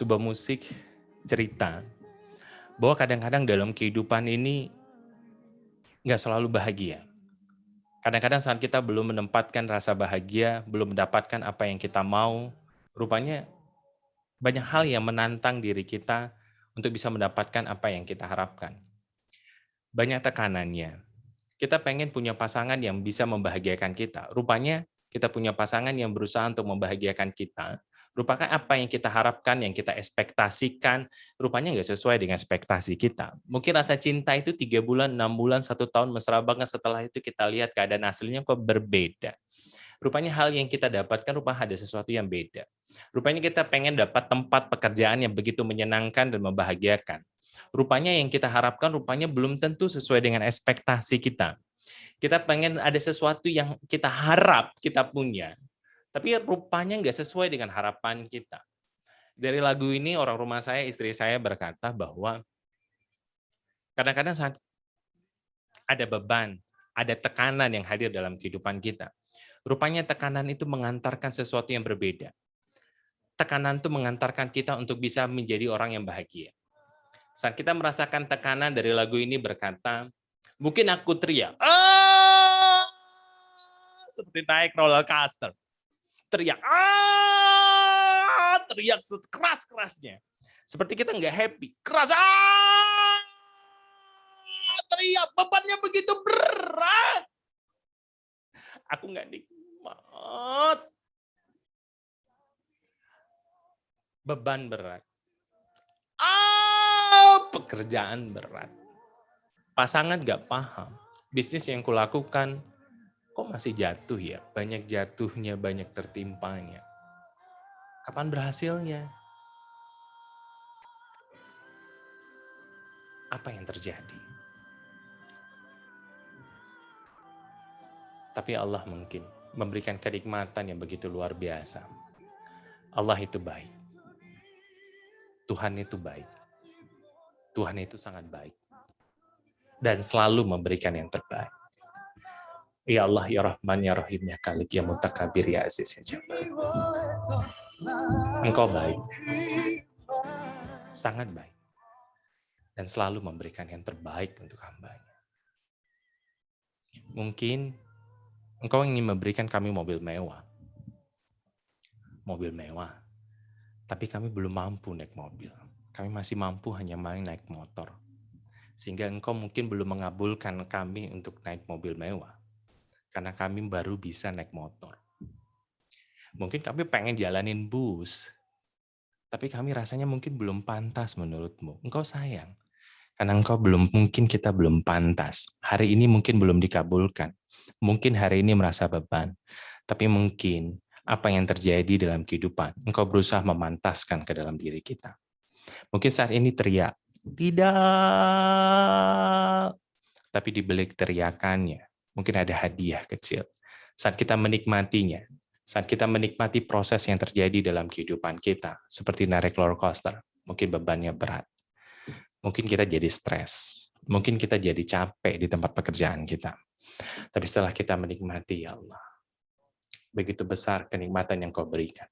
sebuah musik cerita bahwa kadang-kadang dalam kehidupan ini nggak selalu bahagia. Kadang-kadang saat kita belum menempatkan rasa bahagia, belum mendapatkan apa yang kita mau, rupanya banyak hal yang menantang diri kita untuk bisa mendapatkan apa yang kita harapkan. Banyak tekanannya. Kita pengen punya pasangan yang bisa membahagiakan kita. Rupanya kita punya pasangan yang berusaha untuk membahagiakan kita. Rupanya apa yang kita harapkan, yang kita ekspektasikan, rupanya nggak sesuai dengan ekspektasi kita. Mungkin rasa cinta itu 3 bulan, 6 bulan, 1 tahun mesra banget, setelah itu kita lihat keadaan aslinya kok berbeda. Rupanya hal yang kita dapatkan rupanya ada sesuatu yang beda. Rupanya kita pengen dapat tempat pekerjaan yang begitu menyenangkan dan membahagiakan. Rupanya yang kita harapkan rupanya belum tentu sesuai dengan ekspektasi kita. Kita pengen ada sesuatu yang kita harap kita punya, tapi rupanya nggak sesuai dengan harapan kita. Dari lagu ini orang rumah saya, istri saya berkata bahwa kadang-kadang saat ada beban, ada tekanan yang hadir dalam kehidupan kita. Rupanya tekanan itu mengantarkan sesuatu yang berbeda. Tekanan itu mengantarkan kita untuk bisa menjadi orang yang bahagia. Saat kita merasakan tekanan dari lagu ini berkata, mungkin aku teriak, seperti naik roller coaster. Teriak, teriak sekeras-kerasnya. Seperti kita nggak happy, keras, teriak, bebannya begitu berat. Aku nggak nikmat. Beban berat. Pekerjaan berat. Pasangan nggak paham. Bisnis yang kulakukan, kok masih jatuh ya? Banyak jatuhnya, banyak tertimpanya. Kapan berhasilnya? Apa yang terjadi? Tapi Allah mungkin memberikan kenikmatan yang begitu luar biasa. Allah itu baik. Tuhan itu baik. Tuhan itu sangat baik. Dan selalu memberikan yang terbaik. Ya Allah, ya Rahman, ya Rahim, ya Khalik, ya Mutakabir, ya Aziz, ya Jabbar. Engkau baik. Sangat baik. Dan selalu memberikan yang terbaik untuk hamba-Nya. Mungkin Engkau ingin memberikan kami mobil mewah. Mobil mewah. Tapi kami belum mampu naik mobil. Kami masih mampu hanya main naik motor. Sehingga Engkau mungkin belum mengabulkan kami untuk naik mobil mewah. Karena kami baru bisa naik motor. Mungkin kami pengen jalanin bus. Tapi kami rasanya mungkin belum pantas menurut-Mu. Engkau sayang. Karena mungkin kita belum pantas. Hari ini mungkin belum dikabulkan. Mungkin hari ini merasa beban. Tapi mungkin apa yang terjadi dalam kehidupan, Engkau berusaha memantaskan ke dalam diri kita. Mungkin saat ini teriak, tidak. Tapi di balik teriakannya, mungkin ada hadiah kecil. Saat kita menikmatinya, saat kita menikmati proses yang terjadi dalam kehidupan kita, seperti narik roller coaster, mungkin bebannya berat. Mungkin kita jadi stres. Mungkin kita jadi capek di tempat pekerjaan kita. Tapi setelah kita menikmati, ya Allah, begitu besar kenikmatan yang Kau berikan.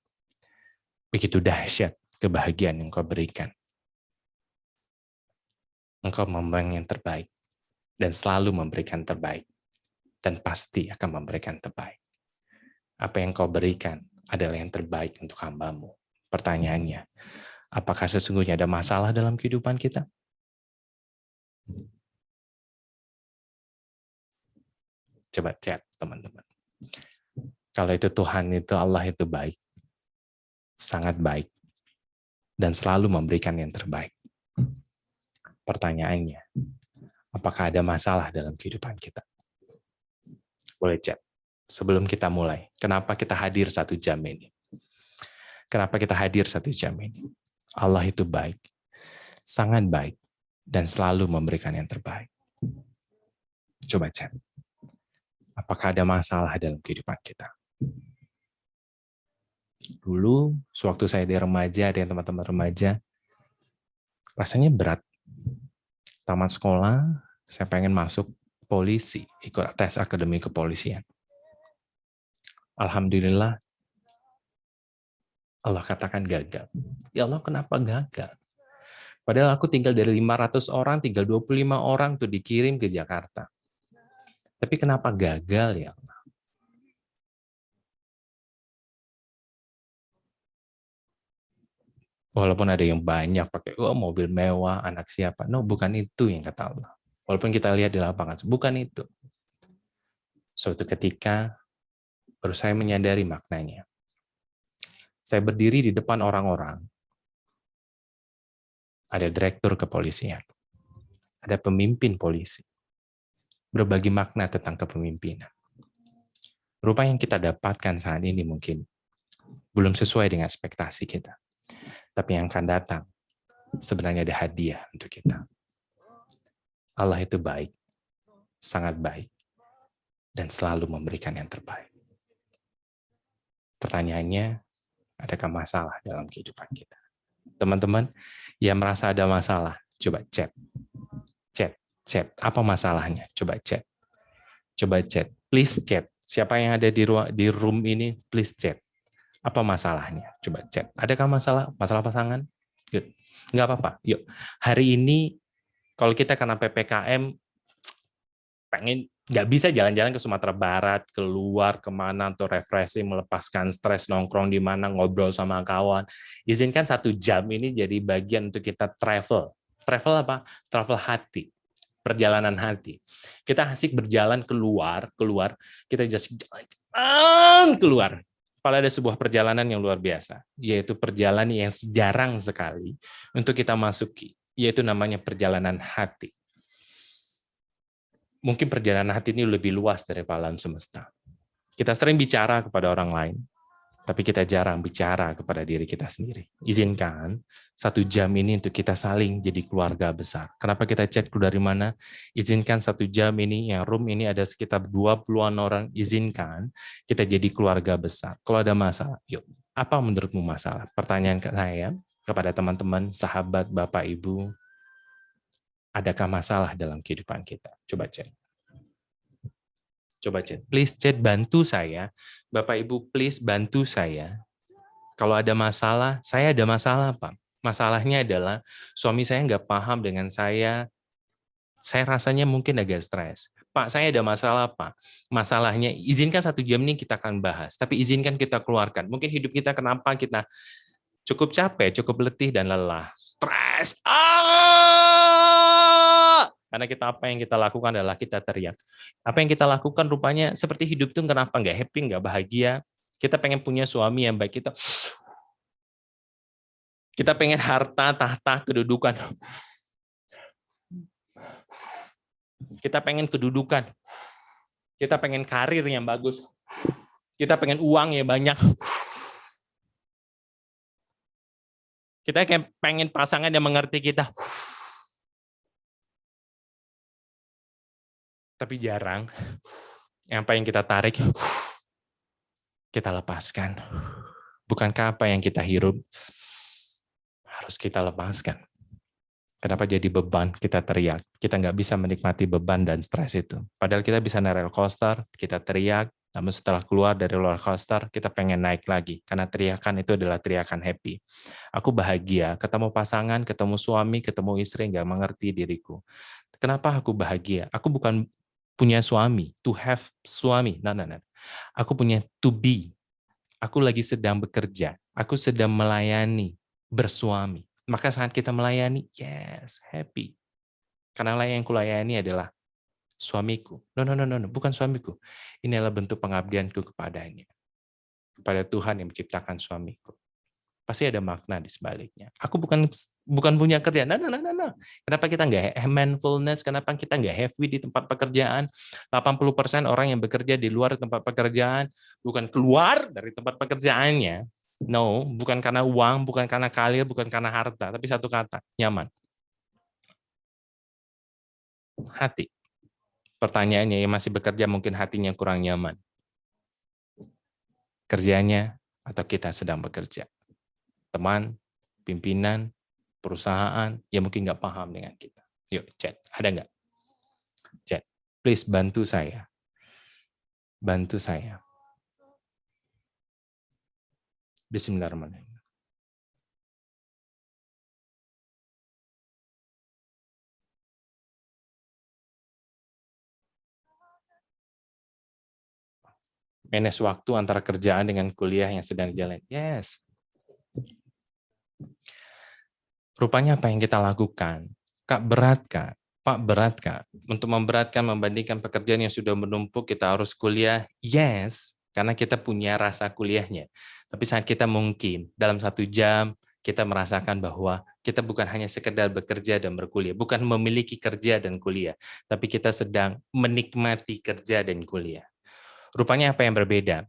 Begitu dahsyat kebahagiaan yang Kau berikan. Engkau memberikan yang terbaik. Dan selalu memberikan terbaik. Dan pasti akan memberikan terbaik. Apa yang Kau berikan adalah yang terbaik untuk hamba-Mu. Pertanyaannya, apakah sesungguhnya ada masalah dalam kehidupan kita? Coba chat teman-teman. Kalau itu Tuhan itu, Allah itu baik. Sangat baik. Dan selalu memberikan yang terbaik. Pertanyaannya, apakah ada masalah dalam kehidupan kita? Boleh chat. Sebelum kita mulai, kenapa kita hadir 1 jam ini? Kenapa kita hadir 1 jam ini? Allah itu baik. Sangat baik. Dan selalu memberikan yang terbaik. Coba chat. Apakah ada masalah dalam kehidupan kita? Dulu, sewaktu saya di remaja, ada yang teman-teman remaja, rasanya berat. Tamat sekolah, saya pengen masuk polisi, ikut tes akademi kepolisian. Alhamdulillah, Allah katakan gagal. Ya Allah, kenapa gagal? Padahal aku tinggal dari 500 orang, tinggal 25 orang tuh dikirim ke Jakarta. Tapi kenapa gagal ya? Walaupun ada yang banyak pakai mobil mewah, anak siapa. No, bukan itu yang kata Allah. Walaupun kita lihat di lapangan, bukan itu. Suatu ketika, baru saya menyadari maknanya. Saya berdiri di depan orang-orang. Ada direktur kepolisian. Ada pemimpin polisi. Berbagi makna tentang kepemimpinan. Rupa yang kita dapatkan saat ini mungkin belum sesuai dengan ekspektasi kita. Tapi yang akan datang, sebenarnya ada hadiah untuk kita. Allah itu baik, sangat baik, dan selalu memberikan yang terbaik. Pertanyaannya, adakah masalah dalam kehidupan kita? Teman-teman yang merasa ada masalah, coba chat. Apa masalahnya? Coba chat. Please chat. Siapa yang ada di room ini, please chat. Apa masalahnya? Coba chat. Adakah masalah? Masalah pasangan? Good. Nggak apa-apa. Yuk. Hari ini, kalau kita kena PPKM, pengen nggak bisa jalan-jalan ke Sumatera Barat, keluar kemana untuk refreshing, melepaskan stres, nongkrong di mana, ngobrol sama kawan. Izinkan 1 jam ini jadi bagian untuk kita travel. Travel apa? Travel hati. Perjalanan hati. Kita asik berjalan keluar, kita just jalan keluar. Padahal ada sebuah perjalanan yang luar biasa, yaitu perjalanan yang jarang sekali untuk kita masuki, yaitu namanya perjalanan hati. Mungkin perjalanan hati ini lebih luas dari alam semesta. Kita sering bicara kepada orang lain, tapi kita jarang bicara kepada diri kita sendiri. Izinkan 1 jam ini untuk kita saling jadi keluarga besar. Kenapa kita chat dari mana? Izinkan 1 jam ini, yang room ini ada sekitar 20-an orang, izinkan kita jadi keluarga besar. Kalau ada masalah, yuk, apa menurutmu masalah? Pertanyaan saya kepada teman-teman, sahabat, Bapak, Ibu, adakah masalah dalam kehidupan kita? Coba chat. Please chat, bantu saya. Bapak Ibu, please bantu saya. Kalau ada masalah, saya ada masalah, Pak. Masalahnya adalah suami saya nggak paham dengan saya. Saya rasanya mungkin agak stres. Pak, saya ada masalah, Pak. Masalahnya, izinkan 1 jam ini kita akan bahas. Tapi izinkan kita keluarkan. Mungkin hidup kita kenapa kita cukup capek, cukup letih, dan lelah. Stres. Karena apa yang kita lakukan adalah kita teriak. Apa yang kita lakukan rupanya seperti hidup itu kenapa nggak happy, nggak bahagia. Kita pengen punya suami yang baik, kita pengen harta, tahta, kedudukan. Kita pengen kedudukan. Kita pengen karir yang bagus. Kita pengen uang yang banyak. Kita pengen pasangan yang mengerti kita. Tapi jarang. Apa yang kita tarik, kita lepaskan. Bukankah apa yang kita hirup harus kita lepaskan? Kenapa jadi beban, kita teriak. Kita nggak bisa menikmati beban dan stres itu. Padahal kita bisa naik roller coaster, kita teriak, namun setelah keluar dari roller coaster, kita pengen naik lagi. Karena teriakan itu adalah teriakan happy. Aku bahagia, ketemu pasangan, ketemu suami, ketemu istri, nggak mengerti diriku. Kenapa aku bahagia? Aku bukan punya suami, to have suami. Nah. Aku punya to be. Aku lagi sedang bekerja. Aku sedang melayani, bersuami. Maka saat kita melayani, yes, happy. Karena yang kulayani adalah suamiku. No, bukan suamiku. Ini adalah bentuk pengabdianku kepadanya. Kepada Tuhan yang menciptakan suamiku. Pasti ada makna di sebaliknya. Aku bukan punya kerjaan. Nah. Kenapa kita nggak mindfulness? Kenapa kita nggak happy di tempat pekerjaan? 80% orang yang bekerja di luar tempat pekerjaan bukan keluar dari tempat pekerjaannya. No, bukan karena uang, bukan karena karir, bukan karena harta, tapi satu kata, nyaman. Hati. Pertanyaannya, yang masih bekerja mungkin hatinya kurang nyaman. Kerjanya atau kita sedang bekerja? Teman, pimpinan, perusahaan, ya mungkin nggak paham dengan kita. Yuk, chat. Ada nggak? Chat. Please bantu saya. Bantu saya. Bismillahirrahmanirrahim. Manage waktu antara kerjaan dengan kuliah yang sedang jalan. Yes. Rupanya apa yang kita lakukan? Kak, berat, Kak. Pak, berat, Kak. Untuk memberatkan, membandingkan pekerjaan yang sudah menumpuk, kita harus kuliah. Yes, karena kita punya rasa kuliahnya. Tapi saat kita mungkin dalam 1 jam, kita merasakan bahwa kita bukan hanya sekedar bekerja dan berkuliah, bukan memiliki kerja dan kuliah, tapi kita sedang menikmati kerja dan kuliah. Rupanya apa yang berbeda?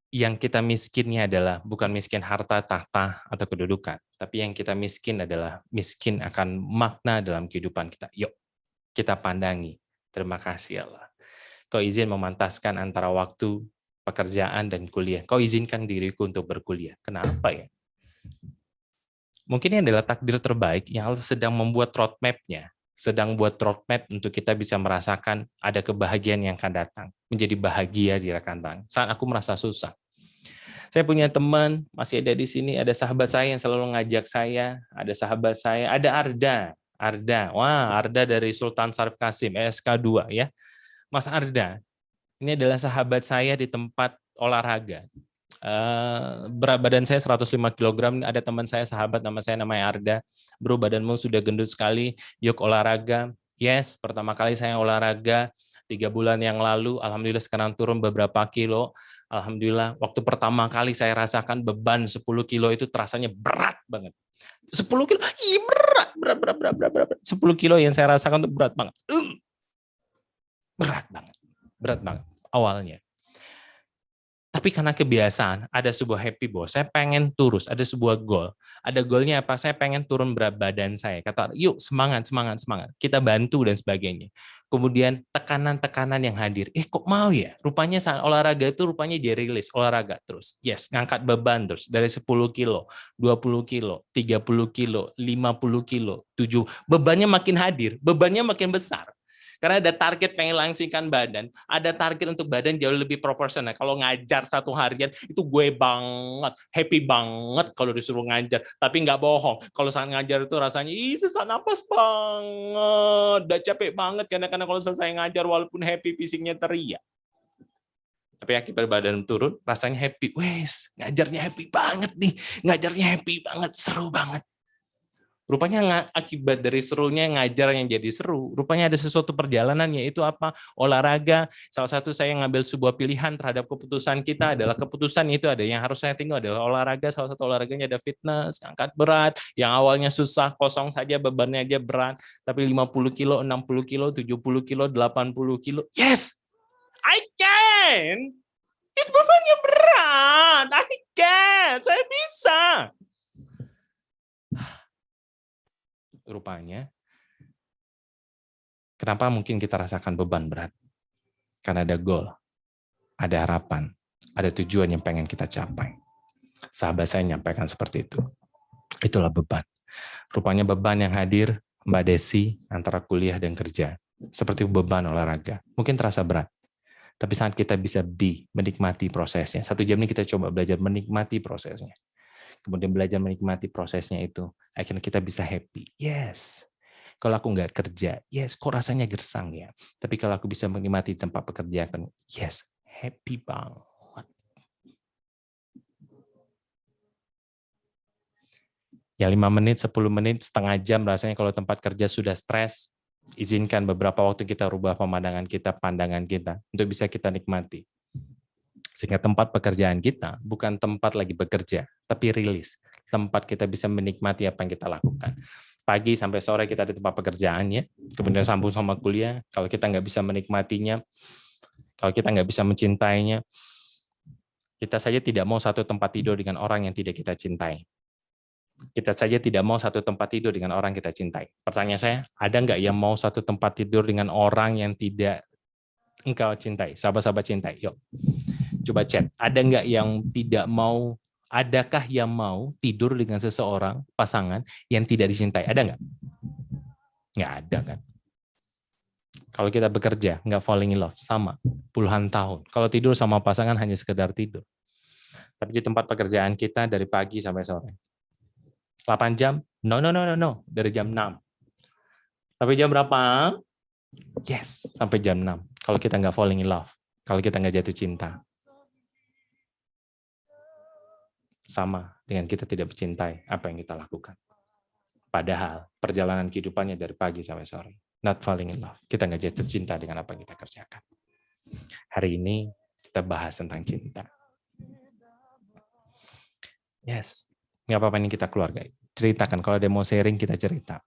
Yang kita miskinnya adalah bukan miskin harta, tahta, atau kedudukan, tapi yang kita miskin adalah miskin akan makna dalam kehidupan kita. Yuk, kita pandangi. Terima kasih Allah. Kau izin memantaskan antara waktu, pekerjaan, dan kuliah. Kau izinkan diriku untuk berkuliah. Kenapa ya? Mungkin ini adalah takdir terbaik yang Allah sedang membuat roadmap-nya, sedang buat roadmap untuk kita bisa merasakan ada kebahagiaan yang akan datang, menjadi bahagia di rekan tangan. Saat aku merasa susah, saya punya teman, masih ada di sini, ada sahabat saya yang selalu ngajak saya, ada sahabat saya, ada Arda, wah Arda dari Sultan Syarif Kasim, SK2 ya. Mas Arda, ini adalah sahabat saya di tempat olahraga. Berat badan saya 105 kg, ada teman saya, sahabat nama saya namanya Arda. Bro, badanmu sudah gendut sekali, yuk olahraga. Yes, pertama kali saya olahraga 3 bulan yang lalu, alhamdulillah sekarang turun beberapa kilo. Alhamdulillah, waktu pertama kali saya rasakan beban 10 kilo itu terasanya berat banget. 10 kilo, berat. 10 kilo yang saya rasakan itu berat banget. Berat banget awalnya. Tapi karena kebiasaan, ada sebuah happy bahwa saya pengen turun, ada sebuah goal. Ada goalnya apa? Saya pengen turun berat badan saya. Kata, yuk semangat. Kita bantu dan sebagainya. Kemudian tekanan-tekanan yang hadir. Kok mau ya? Rupanya saat olahraga itu rupanya dirilis. Olahraga terus. Yes, ngangkat beban terus. Dari 10 kilo, 20 kilo, 30 kilo, 50 kilo, 7. Bebannya makin hadir, bebannya makin besar. Karena ada target pengen langsingkan badan, ada target untuk badan jauh lebih proporsional. Kalau ngajar 1 harian, itu gue banget, happy banget kalau disuruh ngajar. Tapi nggak bohong, kalau saat ngajar itu rasanya, sesak napas banget, udah capek banget. Kadang-kadang kalau selesai ngajar, walaupun happy, fisiknya teriak. Tapi akibat badan turun, rasanya happy. Wes, ngajarnya happy banget nih, ngajarnya happy banget, seru banget. Rupanya akibat dari serunya ngajar yang jadi seru, rupanya ada sesuatu perjalanan, yaitu apa? Olahraga. Salah satu saya ngambil sebuah pilihan terhadap keputusan kita adalah keputusan itu ada yang harus saya tinggal adalah olahraga. Salah satu olahraganya ada fitness, angkat berat, yang awalnya susah, kosong saja, bebannya aja berat, tapi 50 kilo, 60 kilo, 70 kilo, 80 kilo. Yes! I can! Bebannya berat! I can! Saya bisa! Rupanya, kenapa mungkin kita rasakan beban berat? Karena ada goal, ada harapan, ada tujuan yang pengen kita capai. Sahabat saya menyampaikan seperti itu. Itulah beban. Rupanya beban yang hadir, Mbak Desi, antara kuliah dan kerja. Seperti beban olahraga. Mungkin terasa berat. Tapi saat kita bisa menikmati prosesnya. 1 jam ini kita coba belajar menikmati prosesnya. Kemudian belajar menikmati prosesnya itu, akhirnya kita bisa happy. Yes. Kalau aku nggak kerja, yes, kok rasanya gersang ya. Tapi kalau aku bisa menikmati tempat pekerjaan, yes, happy banget. Ya 5 menit, 10 menit, setengah jam rasanya kalau tempat kerja sudah stres, izinkan beberapa waktu kita rubah pemandangan kita, pandangan kita, untuk bisa kita nikmati. Sehingga tempat pekerjaan kita bukan tempat lagi bekerja, tapi rilis. Tempat kita bisa menikmati apa yang kita lakukan. Pagi sampai sore kita di tempat pekerjaannya, kemudian sambung sama kuliah. Kalau kita nggak bisa menikmatinya, kalau kita nggak bisa mencintainya, kita saja tidak mau satu tempat tidur dengan orang yang tidak kita cintai. Kita saja tidak mau satu tempat tidur dengan orang yang kita cintai. Pertanyaan saya, ada nggak yang mau satu tempat tidur dengan orang yang tidak engkau cintai? Sahabat-sahabat cintai, yuk. Coba chat, ada nggak yang tidak mau, adakah yang mau tidur dengan seseorang, pasangan, yang tidak dicintai? Ada nggak? Nggak ada kan? Kalau kita bekerja, nggak falling in love, sama, puluhan tahun. Kalau tidur sama pasangan hanya sekedar tidur. Tapi di tempat pekerjaan kita dari pagi sampai sore. 8 jam? No. Dari jam 6. Sampai jam berapa? Yes, sampai jam 6. Kalau kita nggak falling in love. Kalau kita nggak jatuh cinta, sama dengan kita tidak mencintai apa yang kita lakukan. Padahal perjalanan kehidupannya dari pagi sampai sore. Not falling in love. Kita nggak jatuh cinta dengan apa yang kita kerjakan. Hari ini kita bahas tentang cinta. Yes. Nggak apa-apa ini kita keluarga. Ceritakan. Kalau ada mau sharing, kita cerita.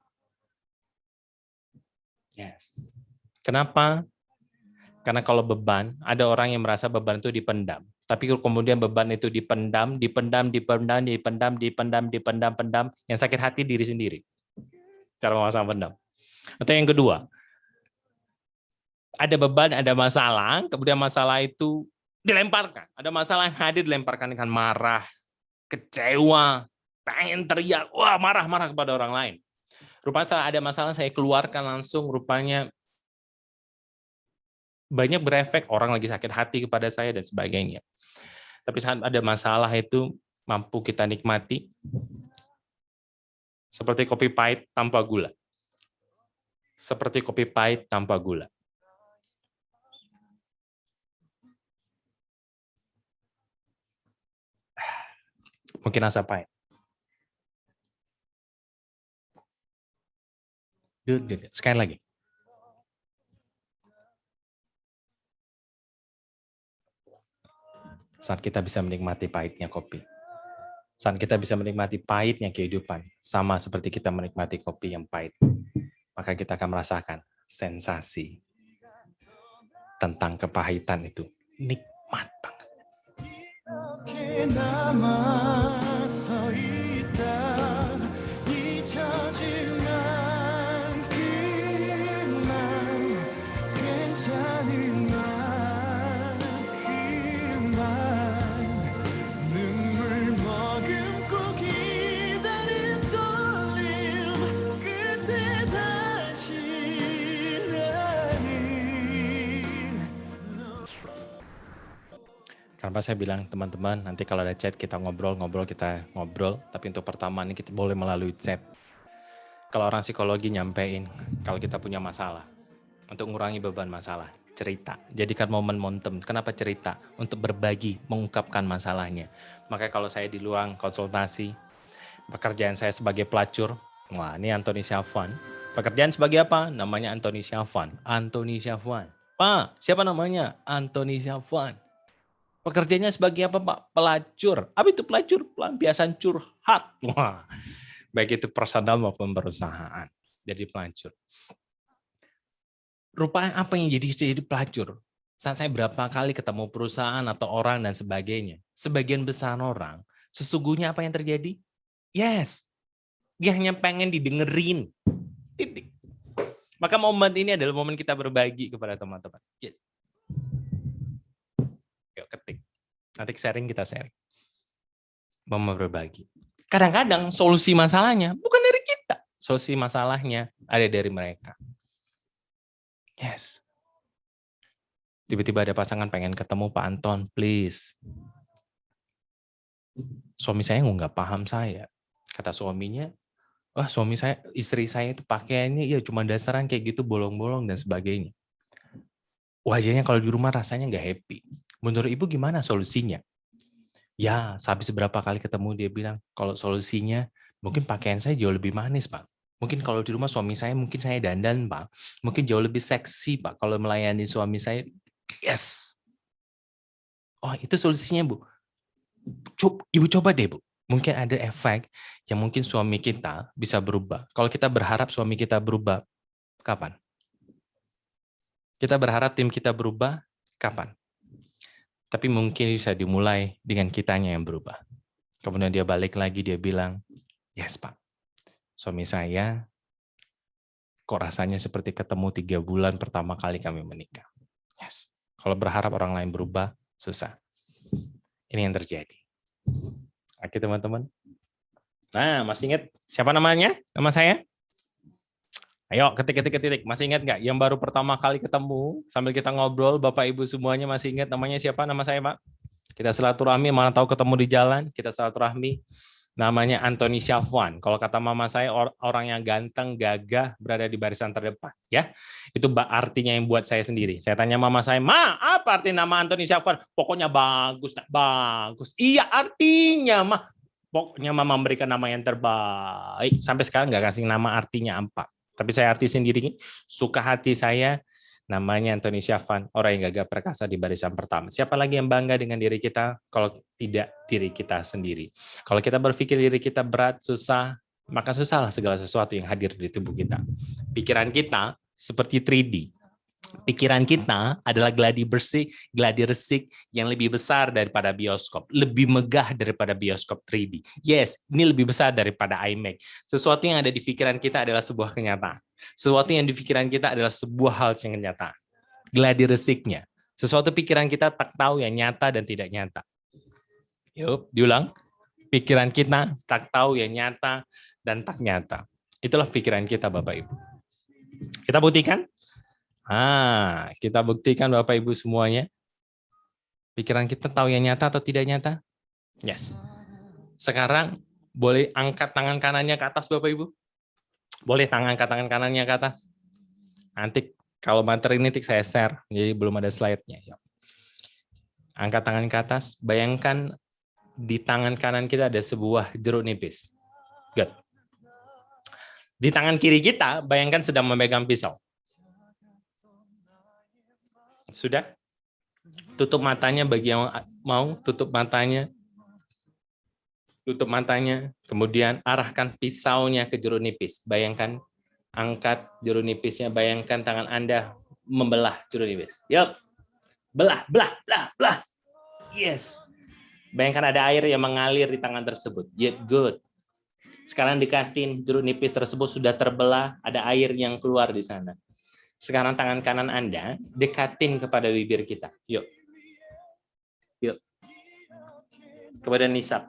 Yes. Kenapa? Karena kalau beban, ada orang yang merasa beban itu dipendam. Tapi kemudian beban itu dipendam, yang sakit hati diri sendiri. Cara memasang pendam. Atau yang kedua, ada beban, ada masalah, kemudian masalah itu dilemparkan. Ada masalah yang hadir dilemparkan dengan marah, kecewa, pengen teriak, wah marah-marah kepada orang lain. Rupanya ada masalah, saya keluarkan langsung, rupanya banyak berefek, orang lagi sakit hati kepada saya dan sebagainya. Tapi saat ada masalah itu mampu kita nikmati seperti kopi pahit tanpa gula. Seperti kopi pahit tanpa gula. Mungkin rasa pahit. Sekali lagi. Saat kita bisa menikmati pahitnya kopi. Saat kita bisa menikmati pahitnya kehidupan, sama seperti kita menikmati kopi yang pahit, maka kita akan merasakan sensasi tentang kepahitan itu. Nikmat banget. Kenapa saya bilang teman-teman nanti kalau ada chat kita ngobrol, tapi untuk pertama ini kita boleh melalui chat. Kalau orang psikologi nyampein kalau kita punya masalah, untuk mengurangi beban masalah, cerita. Jadikan momen momentum. Kenapa cerita? Untuk berbagi, mengungkapkan masalahnya. Makanya kalau saya di luar konsultasi, pekerjaan saya sebagai pelacur, wah ini Anthony Syafwan. Pekerjaan sebagai apa? Namanya Anthony Syafwan. Anthony Syafwan. Pak, siapa namanya? Anthony Syafwan. Pekerjaannya sebagai apa, Pak? Pelacur. Apa itu pelacur? Pelampiasan curhat. Wah, baik itu personal maupun perusahaan. Jadi pelacur. Rupanya apa yang jadi pelacur? Saat saya berapa kali ketemu perusahaan atau orang dan sebagainya. Sebagian besar orang, sesungguhnya apa yang terjadi? Yes. Dia hanya pengen didengerin. Titik. Maka momen ini adalah momen kita berbagi kepada teman-teman. Yuk ketik. Nanti kita sharing. Mau berbagi. Kadang-kadang solusi masalahnya bukan dari kita. Solusi masalahnya ada dari mereka. Yes. Tiba-tiba ada pasangan pengen ketemu Pak Anton, please. Suami saya nggak paham saya. Kata suaminya, wah istri saya itu pakaiannya ya cuma dasaran kayak gitu, bolong-bolong dan sebagainya. Wajahnya kalau di rumah rasanya nggak happy. Menurut ibu gimana solusinya? Ya, habis beberapa kali ketemu dia bilang, kalau solusinya mungkin pakaian saya jauh lebih manis, Pak. Mungkin kalau di rumah suami saya, mungkin saya dandan, Pak. Mungkin jauh lebih seksi, Pak, kalau melayani suami saya. Yes. Oh, itu solusinya, Bu. Ibu coba deh, Bu. Mungkin ada efek yang mungkin suami kita bisa berubah. Kalau kita berharap suami kita berubah, kapan? Kita berharap tim kita berubah, kapan? Tapi mungkin bisa dimulai dengan kitanya yang berubah. Kemudian dia balik lagi, dia bilang, yes Pak, suami saya kok rasanya seperti ketemu 3 bulan pertama kali kami menikah. Yes. Kalau berharap orang lain berubah, susah. Ini yang terjadi. Oke teman-teman. Nah, masih ingat siapa namanya? Nama saya? Ayo, ketik. Masih ingat nggak? Yang baru pertama kali ketemu, sambil kita ngobrol, Bapak Ibu semuanya masih ingat namanya siapa? Nama saya, Pak. Kita silaturahmi, mana tahu ketemu di jalan, kita silaturahmi. Namanya Anthony Syafwan. Kalau kata mama saya, orang yang ganteng, gagah, berada di barisan terdepan. Ya, itu artinya yang buat saya sendiri. Saya tanya mama saya, Ma, apa arti nama Anthony Syafwan? Pokoknya bagus, bagus. Iya artinya, Ma. Pokoknya mama memberikan nama yang terbaik. Sampai sekarang nggak kasih nama artinya apa. Tapi saya arti sendiri, suka hati saya, namanya Anthony Syafwan, orang yang gagah perkasa di barisan pertama. Siapa lagi yang bangga dengan diri kita kalau tidak diri kita sendiri? Kalau kita berpikir diri kita berat, susah, maka susahlah segala sesuatu yang hadir di tubuh kita. Pikiran kita seperti 3D. Pikiran kita adalah gladi bersih, gladi resik yang lebih besar daripada bioskop, lebih megah daripada bioskop 3D. Yes, ini lebih besar daripada iMac. Sesuatu yang ada di pikiran kita adalah sebuah kenyataan. Sesuatu yang di pikiran kita adalah sebuah hal yang nyata. Gladi resiknya. Sesuatu pikiran kita tak tahu yang nyata dan tidak nyata. Yuk, diulang. Pikiran kita tak tahu yang nyata dan tak nyata. Itulah pikiran kita, Bapak Ibu. Kita buktikan? Kita buktikan Bapak Ibu semuanya. Pikiran kita tahu yang nyata atau tidak nyata? Yes. Sekarang boleh angkat tangan kanannya ke atas Bapak Ibu? Boleh angkat tangan kanannya ke atas? Nanti kalau materi ini saya share, jadi belum ada slide-nya. Angkat tangan ke atas, bayangkan di tangan kanan kita ada sebuah jeruk nipis. Good. Di tangan kiri kita, bayangkan sedang memegang pisau. Sudah? Tutup matanya bagi yang mau, tutup matanya. Tutup matanya, kemudian arahkan pisaunya ke jeruk nipis. Bayangkan, angkat jeruk nipisnya, bayangkan tangan Anda membelah jeruk nipis. Yup. Belah, belah, belah, belah. Yes. Bayangkan ada air yang mengalir di tangan tersebut. Yep, good. Sekarang dekatin jeruk nipis tersebut sudah terbelah, ada air yang keluar di sana. Sekarang tangan kanan Anda dekatin kepada bibir kita. Yuk. Yuk. Kepada nisab.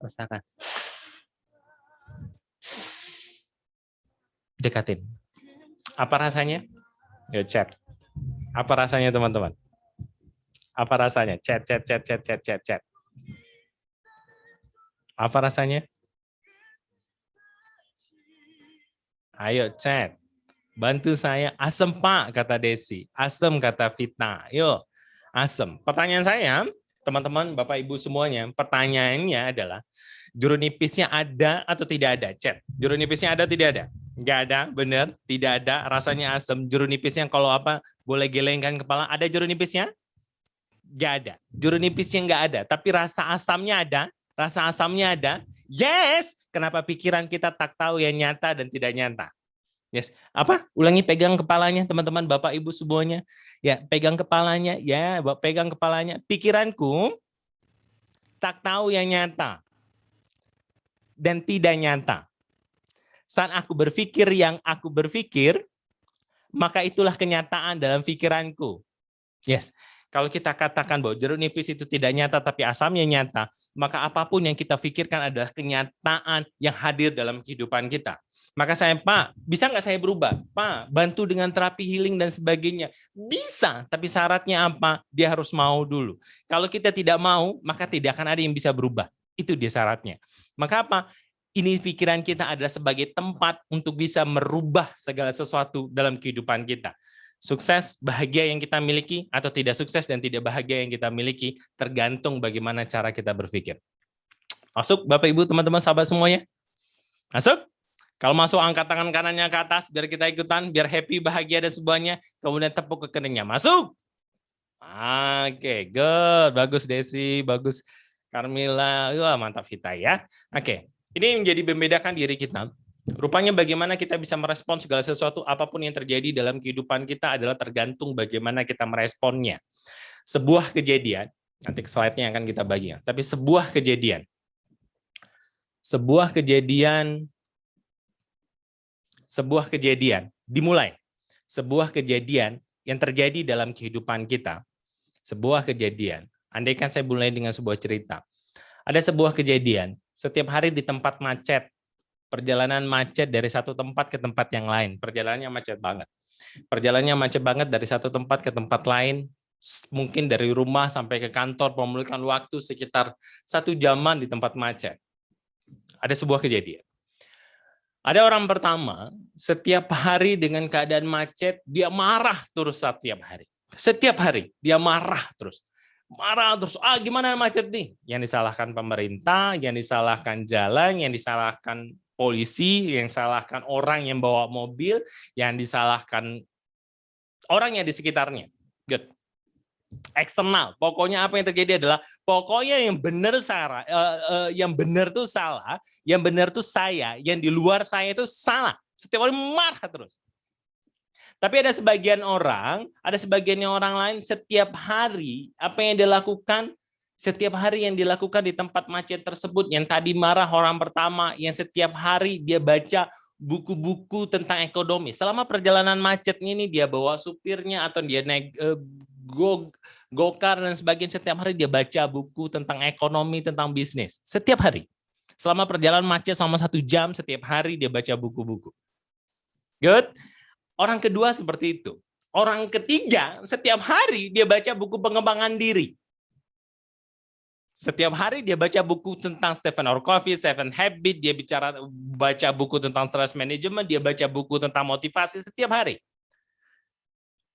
Rasakan. Dekatin. Apa rasanya? Yuk, chat. Apa rasanya, teman-teman? Apa rasanya? Chat. Apa rasanya? Ayo chat, bantu saya. Asem Pak, kata Desi. Asem, kata Vita. Yuk, asem. Pertanyaan saya, teman-teman, Bapak Ibu semuanya, pertanyaannya adalah, jeruk nipisnya ada atau tidak ada? Chat, jeruk nipisnya ada atau tidak ada? Nggak ada, benar, tidak ada. Rasanya asem. Jeruk nipisnya kalau apa, boleh gelengkan kepala. Ada jeruk nipisnya? Nggak ada. Jeruk nipisnya nggak ada, tapi rasa asamnya ada. Rasa asamnya ada. Yes, kenapa pikiran kita tak tahu yang nyata dan tidak nyata? Yes, apa? Ulangi, pegang kepalanya, teman-teman, Bapak Ibu semuanya. Ya, pegang kepalanya, ya, pegang kepalanya. Pikiranku tak tahu yang nyata dan tidak nyata. Saat aku berpikir yang aku berpikir, maka itulah kenyataan dalam pikiranku. Yes. Kalau kita katakan bahwa jeruk nipis itu tidak nyata, tapi asamnya nyata, maka apapun yang kita pikirkan adalah kenyataan yang hadir dalam kehidupan kita. Maka saya, Pak, bisa nggak saya berubah? Pak, bantu dengan terapi healing dan sebagainya. Bisa, tapi syaratnya apa? Dia harus mau dulu. Kalau kita tidak mau, maka tidak akan ada yang bisa berubah. Itu dia syaratnya. Maka apa? Ini pikiran kita adalah sebagai tempat untuk bisa merubah segala sesuatu dalam kehidupan kita. Sukses, bahagia yang kita miliki, atau tidak sukses dan tidak bahagia yang kita miliki, tergantung bagaimana cara kita berpikir. Masuk, Bapak, Ibu, teman-teman, sahabat semuanya? Masuk? Kalau masuk, angkat tangan kanannya ke atas, biar kita ikutan, biar happy, bahagia, dan semuanya. Kemudian tepuk ke keningnya. Masuk? Oke, good. Bagus, Desi. Bagus, Carmila. Wah, mantap, Vita, ya. Oke, ini yang menjadi membedakan diri kita. Rupanya bagaimana kita bisa merespon segala sesuatu, apapun yang terjadi dalam kehidupan kita adalah tergantung bagaimana kita meresponnya. Sebuah kejadian, nanti slide-nya akan kita bagi, tapi sebuah kejadian dimulai. Sebuah kejadian yang terjadi dalam kehidupan kita. Sebuah kejadian. Andaikan saya mulai dengan sebuah cerita. Ada sebuah kejadian, setiap hari di tempat macet, perjalanan macet dari satu tempat ke tempat yang lain. Perjalanannya macet banget. Perjalanannya macet banget dari satu tempat ke tempat lain. Mungkin dari rumah sampai ke kantor membutuhkan waktu sekitar 1 jaman di tempat macet. Ada sebuah kejadian. Ada orang pertama, setiap hari dengan keadaan macet, dia marah terus setiap hari. Setiap hari, dia marah terus. Marah terus, gimana macet nih? Yang disalahkan pemerintah, yang disalahkan jalan, yang disalahkan polisi, yang disalahkan orang yang bawa mobil, yang disalahkan orang yang di sekitarnya. Good. Eksternal. Pokoknya apa yang terjadi adalah pokoknya yang benar salah, yang benar tuh salah, yang benar tuh saya, yang di luar saya itu salah. Setiap orang marah terus. Tapi ada sebagian orang lain setiap hari apa yang dilakukan, setiap hari yang dilakukan di tempat macet tersebut, yang tadi marah orang pertama, yang setiap hari dia baca buku-buku tentang ekonomi. Selama perjalanan macetnya ini dia bawa supirnya atau dia naik gokar dan sebagainya, setiap hari dia baca buku tentang ekonomi, tentang bisnis. Setiap hari. Selama perjalanan macet selama 1 jam, setiap hari dia baca buku-buku. Good. Orang kedua seperti itu. Orang ketiga, setiap hari dia baca buku pengembangan diri. Setiap hari dia baca buku tentang Stephen Covey, Seven Habits, dia baca buku tentang stress management, dia baca buku tentang motivasi setiap hari.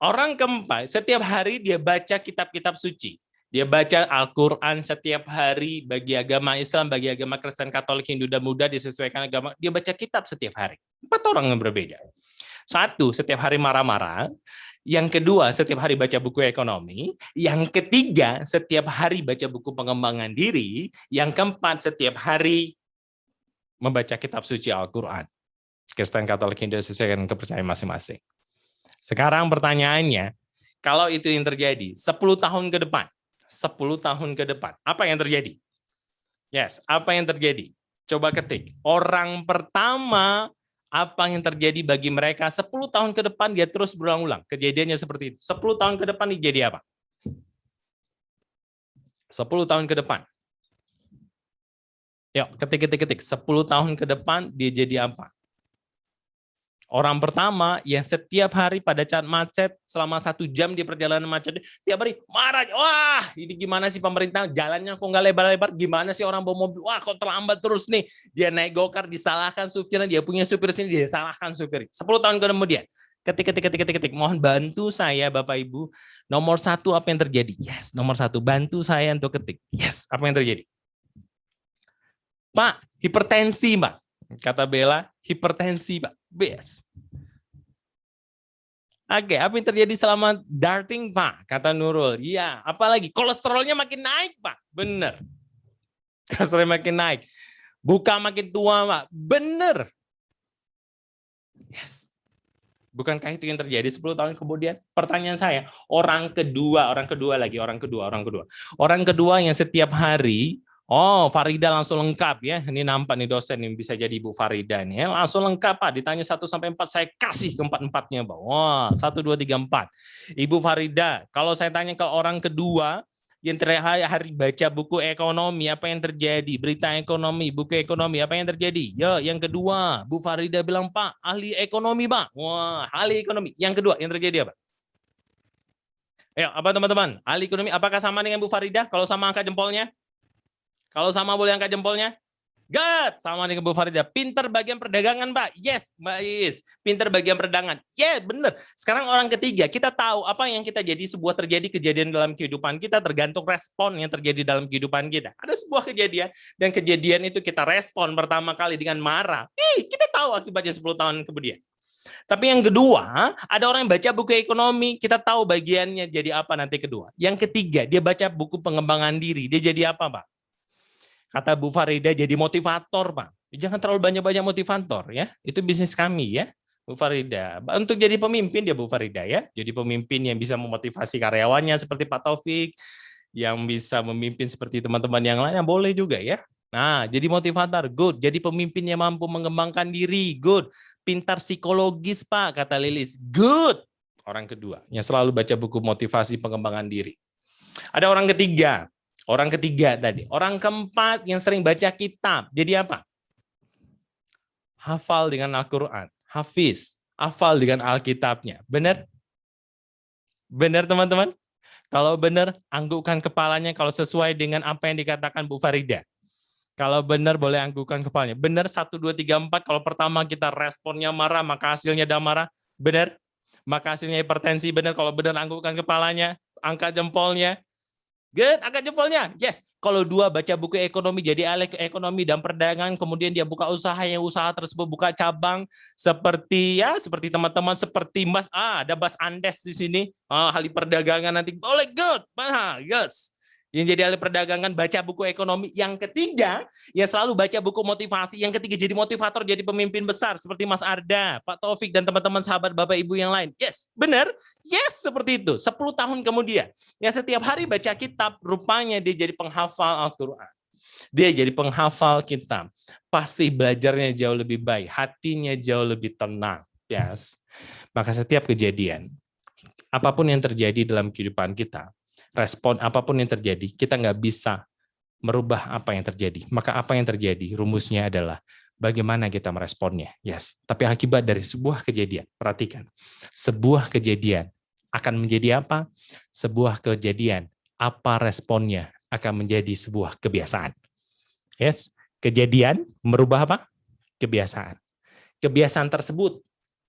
Orang keempat, setiap hari dia baca kitab-kitab suci. Dia baca Al-Quran setiap hari bagi agama Islam, bagi agama Kristen, Katolik, Hindu, dan Buddha, disesuaikan agama. Dia baca kitab setiap hari. 4 orang yang berbeda. 1, setiap hari marah-marah. Yang kedua, setiap hari baca buku ekonomi. Yang ketiga, setiap hari baca buku pengembangan diri. Yang keempat, setiap hari membaca kitab suci Al-Quran. Kristen, Katolik, Hindu, disesuaikan kepercayaan masing-masing. Sekarang pertanyaannya, kalau itu yang terjadi 10 tahun ke depan, 10 tahun ke depan, apa yang terjadi? Yes, apa yang terjadi? Coba ketik. Orang pertama, apa yang terjadi bagi mereka 10 tahun ke depan, dia terus berulang-ulang. Kejadiannya seperti itu. 10 tahun ke depan dia jadi apa? 10 tahun ke depan. Yuk, ketik. 10 tahun ke depan dia jadi apa? Orang pertama yang setiap hari pada saat macet, selama 1 jam di perjalanan macet, tiap hari marah, wah ini gimana sih pemerintah, jalannya kok nggak lebar-lebar, gimana sih orang bawa mobil, wah kok terlambat terus nih, dia naik gokar, disalahkan supirnya, dia punya supir sini, dia salahkan supir. 10 tahun kemudian, ketik, mohon bantu saya Bapak Ibu, nomor 1 apa yang terjadi? Yes, nomor 1, bantu saya untuk ketik. Yes, apa yang terjadi? Pak, hipertensi Pak. Kata Bella, hipertensi Pak. Yes. Oke, apa yang terjadi selama darting Pak? Kata Nurul. Iya, apalagi kolesterolnya makin naik Pak. Bener. Kolesterolnya makin naik. Buka makin tua Pak. Bener. Yes. Bukankah itu yang terjadi 10 tahun kemudian? Pertanyaan saya, orang kedua yang setiap hari, Farida langsung lengkap ya. Ini nampak nih dosen yang bisa jadi Ibu Farida nih ya. Langsung lengkap Pak. Ditanya 1 sampai 4 saya kasih ke 4-4-nya Pak. Wah, 1 2 3 4. Ibu Farida, kalau saya tanya ke orang kedua yang terakhir hari baca buku ekonomi, apa yang terjadi? Berita ekonomi, buku ekonomi, apa yang terjadi? Ya, yang kedua, Bu Farida bilang, Pak, ahli ekonomi, Pak. Wah, ahli ekonomi. Yang kedua, yang terjadi apa? Ayo, apa teman-teman? Ahli ekonomi, apakah sama dengan Bu Farida? Kalau sama angkat jempolnya? Kalau sama boleh angkat jempolnya? Good, sama dengan Bu Farida. Pinter bagian perdagangan, Mbak. Yes, Mbak Is. Pinter bagian perdagangan. Yeah, bener. Sekarang orang ketiga, kita tahu apa yang kita jadi, sebuah terjadi kejadian dalam kehidupan kita tergantung respon yang terjadi dalam kehidupan kita. Ada sebuah kejadian, dan kejadian itu kita respon pertama kali dengan marah. Kita tahu akibatnya 10 tahun kemudian. Tapi yang kedua, ada orang yang baca buku ekonomi, kita tahu bagiannya jadi apa nanti kedua. Yang ketiga, dia baca buku pengembangan diri, dia jadi apa, Pak? Kata Bu Farida, jadi motivator, Pak. Jangan terlalu banyak-banyak motivator ya. Itu bisnis kami ya, Bu Farida. Untuk jadi pemimpin dia Bu Farida ya. Jadi pemimpin yang bisa memotivasi karyawannya seperti Pak Taufik, yang bisa memimpin seperti teman-teman yang lain, boleh juga ya. Nah, jadi motivator, good. Jadi pemimpin yang mampu mengembangkan diri, good. Pintar psikologis, Pak, kata Lilis, good. Orang kedua, yang selalu baca buku motivasi pengembangan diri. Ada orang ketiga. Orang ketiga tadi. Orang keempat yang sering baca kitab. Jadi apa? Hafal dengan Al-Quran. Hafiz. Hafal dengan Alkitabnya. Benar? Benar teman-teman? Kalau benar, anggukkan kepalanya kalau sesuai dengan apa yang dikatakan Bu Farida. Kalau benar boleh anggukkan kepalanya. Benar 1, 2, 3, 4. Kalau pertama kita responnya marah, maka hasilnya marah. Benar. Maka hasilnya hipertensi. Benar. Kalau benar anggukkan kepalanya, angkat jempolnya. Good, angkat jempolnya. Yes. Kalau 2 baca buku ekonomi, jadi ahli ekonomi dan perdagangan, kemudian dia buka usaha, yang usaha tersebut buka cabang seperti seperti teman-teman, seperti Mas ada Mas Andes di sini, ahli perdagangan nanti. Boleh, good. Yes. Yang jadi ahli perdagangan, baca buku ekonomi. Yang ketiga, ya selalu baca buku motivasi. Yang ketiga, jadi motivator, jadi pemimpin besar seperti Mas Arda, Pak Taufik, dan teman-teman sahabat Bapak Ibu yang lain. Yes, benar. Yes, seperti itu. 10 tahun kemudian, ya setiap hari baca kitab, rupanya dia jadi penghafal Al-Quran. Dia jadi penghafal kitab. Pasti belajarnya jauh lebih baik, hatinya jauh lebih tenang. Yes. Maka setiap kejadian, apapun yang terjadi dalam kehidupan kita, respon apapun yang terjadi, kita nggak bisa merubah apa yang terjadi. Maka apa yang terjadi, rumusnya adalah bagaimana kita meresponnya. Yes. Tapi akibat dari sebuah kejadian, perhatikan, sebuah kejadian akan menjadi apa? Sebuah kejadian, apa responnya akan menjadi sebuah kebiasaan. Yes. Kejadian merubah apa? Kebiasaan. Kebiasaan tersebut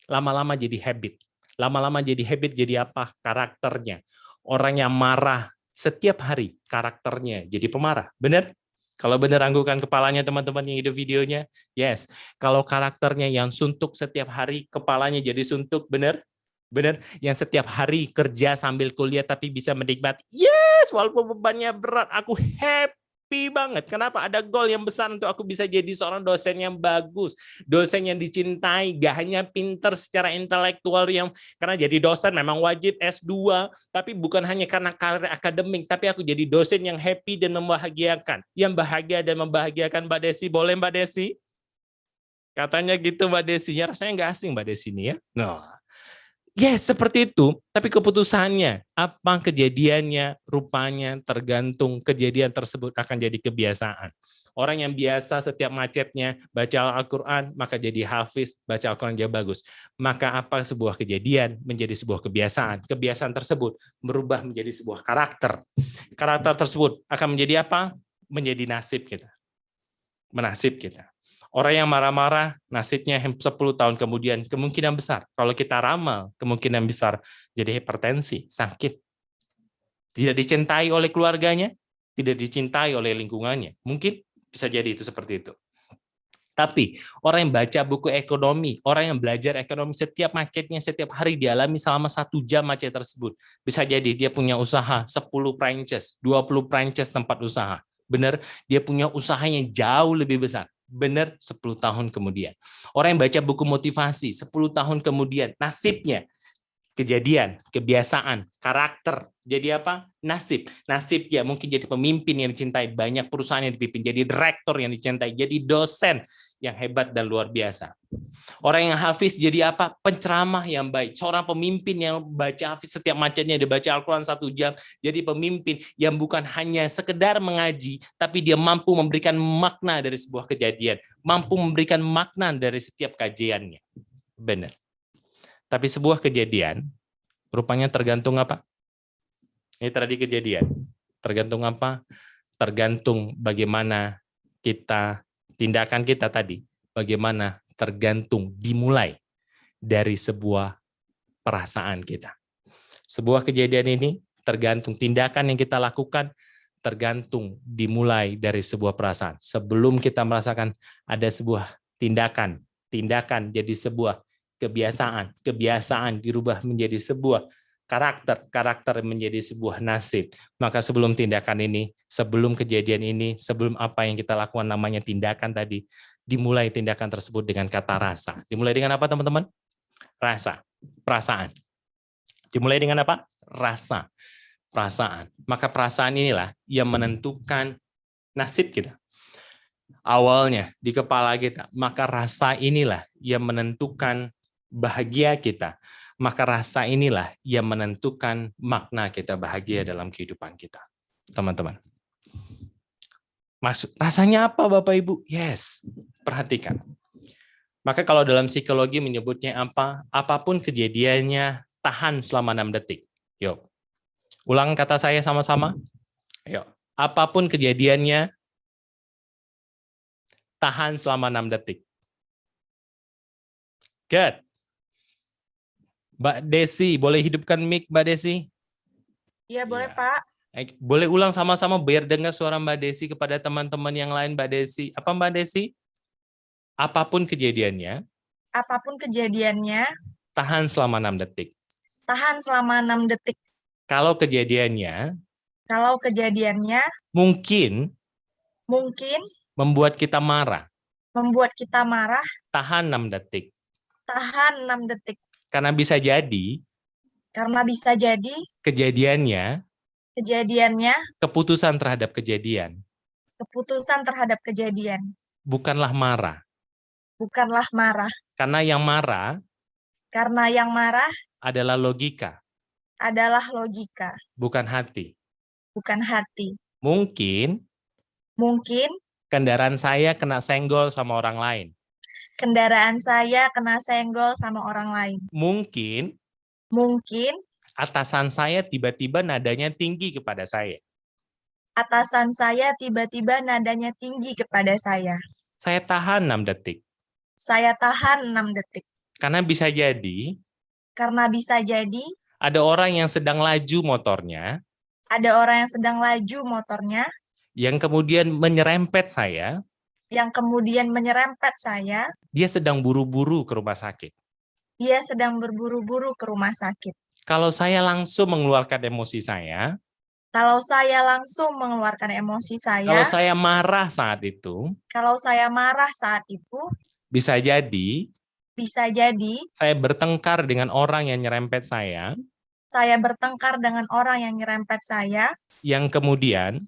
lama-lama jadi habit. Lama-lama jadi habit, jadi apa? Karakternya. Orang yang marah setiap hari, karakternya jadi pemarah. Benar? Kalau benar, anggukan kepalanya teman-teman yang hidup videonya. Yes. Kalau karakternya yang suntuk setiap hari, kepalanya jadi suntuk. Benar? Benar? Yang setiap hari kerja sambil kuliah tapi bisa menikmati. Yes, walaupun bebannya berat, aku happy banget. Kenapa? Ada goal yang besar untuk aku bisa jadi seorang dosen yang bagus, dosen yang dicintai, gak hanya pinter secara intelektual karena jadi dosen memang wajib S2, tapi bukan hanya karena karir akademik, tapi aku jadi dosen yang happy dan membahagiakan. Yang bahagia dan membahagiakan Mbak Desi. Boleh Mbak Desi? Katanya gitu Mbak Desi. Ya, rasanya nggak asing Mbak Desi ini ya. Nah, yes, seperti itu. Tapi keputusannya, apa kejadiannya, rupanya tergantung kejadian tersebut akan jadi kebiasaan. Orang yang biasa setiap macetnya baca Al-Quran, maka jadi hafiz, baca Al-Quran dia bagus. Maka apa sebuah kejadian menjadi sebuah kebiasaan. Kebiasaan tersebut berubah menjadi sebuah karakter. Karakter tersebut akan menjadi apa? Menjadi nasib kita. Menasib kita. Orang yang marah-marah, nasibnya 10 tahun kemudian, kemungkinan besar. Kalau kita ramal, kemungkinan besar jadi hipertensi, sakit. Tidak dicintai oleh keluarganya, tidak dicintai oleh lingkungannya. Mungkin bisa jadi itu seperti itu. Tapi orang yang baca buku ekonomi, orang yang belajar ekonomi, setiap macetnya setiap hari dialami selama 1 jam macet tersebut. Bisa jadi dia punya usaha 10 franchise, 20 franchise tempat usaha. Benar, dia punya usaha yang jauh lebih besar. Benar, 10 tahun kemudian. Orang yang baca buku motivasi, 10 tahun kemudian, nasibnya, kejadian, kebiasaan, karakter, jadi apa? Nasib. Nasib ya mungkin jadi pemimpin yang dicintai, banyak perusahaan yang dipimpin, jadi direktur yang dicintai, jadi dosen yang hebat dan luar biasa. Orang yang hafiz jadi apa? Penceramah yang baik. Seorang pemimpin yang baca hafiz setiap macetnya, dia baca Al-Quran 1 jam, jadi pemimpin yang bukan hanya sekedar mengaji, tapi dia mampu memberikan makna dari sebuah kejadian, mampu memberikan makna dari setiap kajiannya. Benar. Tapi sebuah kejadian, rupanya tergantung apa? Ini tadi kejadian. Tergantung apa? Tergantung bagaimana kita, tindakan kita tadi. Bagaimana tergantung dimulai dari sebuah perasaan kita. Sebuah kejadian ini tergantung tindakan yang kita lakukan, tergantung dimulai dari sebuah perasaan. Sebelum kita merasakan ada sebuah tindakan jadi sebuah kebiasaan, kebiasaan dirubah menjadi sebuah karakter menjadi sebuah nasib. Maka sebelum tindakan ini, sebelum kejadian ini, sebelum apa yang kita lakukan namanya tindakan tadi, dimulai tindakan tersebut dengan kata rasa. Dimulai dengan apa teman-teman? Rasa, perasaan. Dimulai dengan apa? Rasa, perasaan. Maka perasaan inilah yang menentukan nasib kita. Awalnya di kepala kita, maka rasa inilah yang menentukan bahagia kita. Maka rasa inilah yang menentukan makna kita bahagia dalam kehidupan kita. Teman-teman. Rasanya apa Bapak Ibu? Yes, perhatikan. Maka kalau dalam psikologi menyebutnya apa? Apapun kejadiannya, tahan selama 6 detik. Yuk. Ulang kata saya sama-sama. Ayo. Apapun kejadiannya, tahan selama 6 detik. Good. Mbak Desi, boleh hidupkan mic, Mbak Desi? Iya, boleh, Iya. Pak. Boleh ulang sama-sama biar dengar suara Mbak Desi kepada teman-teman yang lain, Mbak Desi. Apa Mbak Desi? Apapun kejadiannya, Apapun kejadiannya, tahan selama 6 detik. tahan selama 6 detik. Kalau kejadiannya Kalau kejadiannya mungkin mungkin membuat kita marah, membuat kita marah, tahan 6 detik. tahan 6 detik. Karena bisa jadi Karena bisa jadi kejadiannya kejadiannya keputusan terhadap kejadian, keputusan terhadap kejadian, bukanlah marah. bukanlah marah. Karena yang marah Karena yang marah adalah logika, adalah logika, bukan hati. bukan hati. Mungkin Mungkin kendaraan saya kena senggol sama orang lain. kendaraan saya kena senggol sama orang lain. Mungkin Mungkin atasan saya tiba-tiba nadanya tinggi kepada saya. atasan saya tiba-tiba nadanya tinggi kepada saya. Saya tahan 6 detik. Saya tahan 6 detik. Karena bisa jadi Karena bisa jadi ada orang yang sedang laju motornya, ada orang yang sedang laju motornya, yang kemudian menyerempet saya, yang kemudian menyerempet saya. dia sedang buru-buru ke rumah sakit. Dia sedang berburu-buru ke rumah sakit. Kalau saya langsung mengeluarkan emosi saya, Kalau saya langsung mengeluarkan emosi kalau saya, saya marah saat itu, kalau saya marah saat itu, bisa jadi bisa jadi saya bertengkar dengan orang yang nyerempet saya, saya bertengkar dengan orang yang nyerempet saya, yang kemudian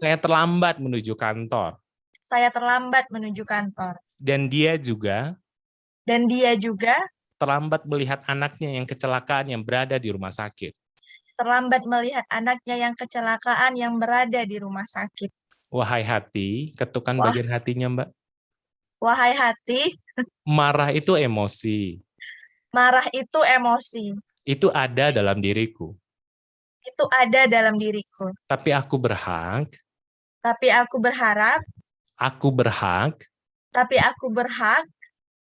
saya terlambat menuju kantor. saya terlambat menuju kantor. Dan dia juga terlambat melihat anaknya yang kecelakaan yang berada di rumah sakit. terlambat melihat anaknya yang kecelakaan yang berada di rumah sakit. Wahai hati, ketukan Wah, bagian hatinya, Mbak. wahai hati, Marah itu emosi. marah itu emosi. Itu ada dalam diriku. Itu ada dalam diriku. Tapi aku berhak, Tapi aku berharap, aku berhak tapi aku berhak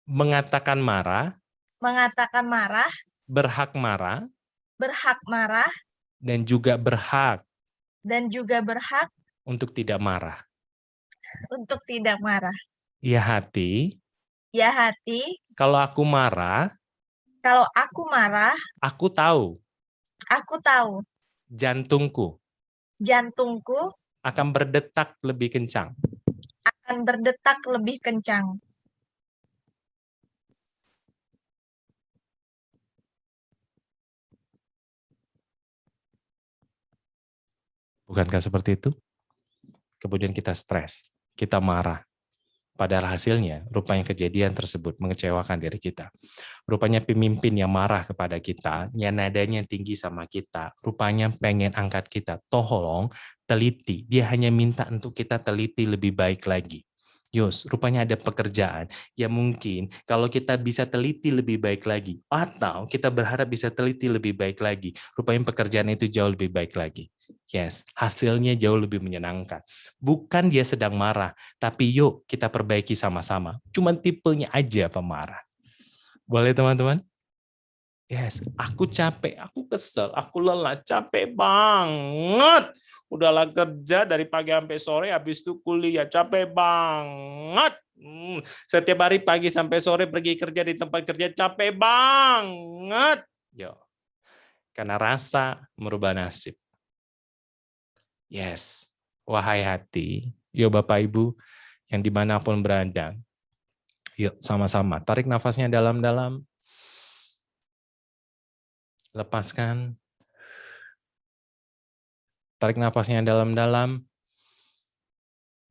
mengatakan marah, mengatakan marah, berhak marah, dan juga berhak untuk tidak marah. untuk tidak marah. Ya hati, Ya hati, kalau aku marah, kalau aku marah, aku tahu aku tahu jantungku jantungku akan berdetak lebih kencang. akan berdetak lebih kencang. Bukankah seperti itu? Kemudian kita stres, kita marah. Padahal hasilnya, rupanya kejadian tersebut mengecewakan diri kita. Rupanya pemimpin yang marah kepada kita, yang nadanya tinggi sama kita, rupanya pengen angkat kita. Tolong, teliti. Dia hanya minta untuk kita teliti lebih baik lagi. Yus, rupanya ada pekerjaan yang mungkin kalau kita bisa teliti lebih baik lagi, atau kita berharap bisa teliti lebih baik lagi, rupanya pekerjaan itu jauh lebih baik lagi. Yes, hasilnya jauh lebih menyenangkan. Bukan dia sedang marah, tapi yuk kita perbaiki sama-sama. Cuman tipenya aja pemarah. Boleh teman-teman? Yes, aku capek, aku kesel, aku lelah, capek banget. Udahlah kerja dari pagi sampai sore, habis itu kuliah, capek banget. Setiap hari pagi sampai sore pergi kerja di tempat kerja, capek banget. Yo, karena rasa merubah nasib. Yes, wahai hati, yo Bapak Ibu yang dimanapun berada, yuk sama-sama tarik nafasnya dalam-dalam, lepaskan. Tarik nafasnya dalam-dalam,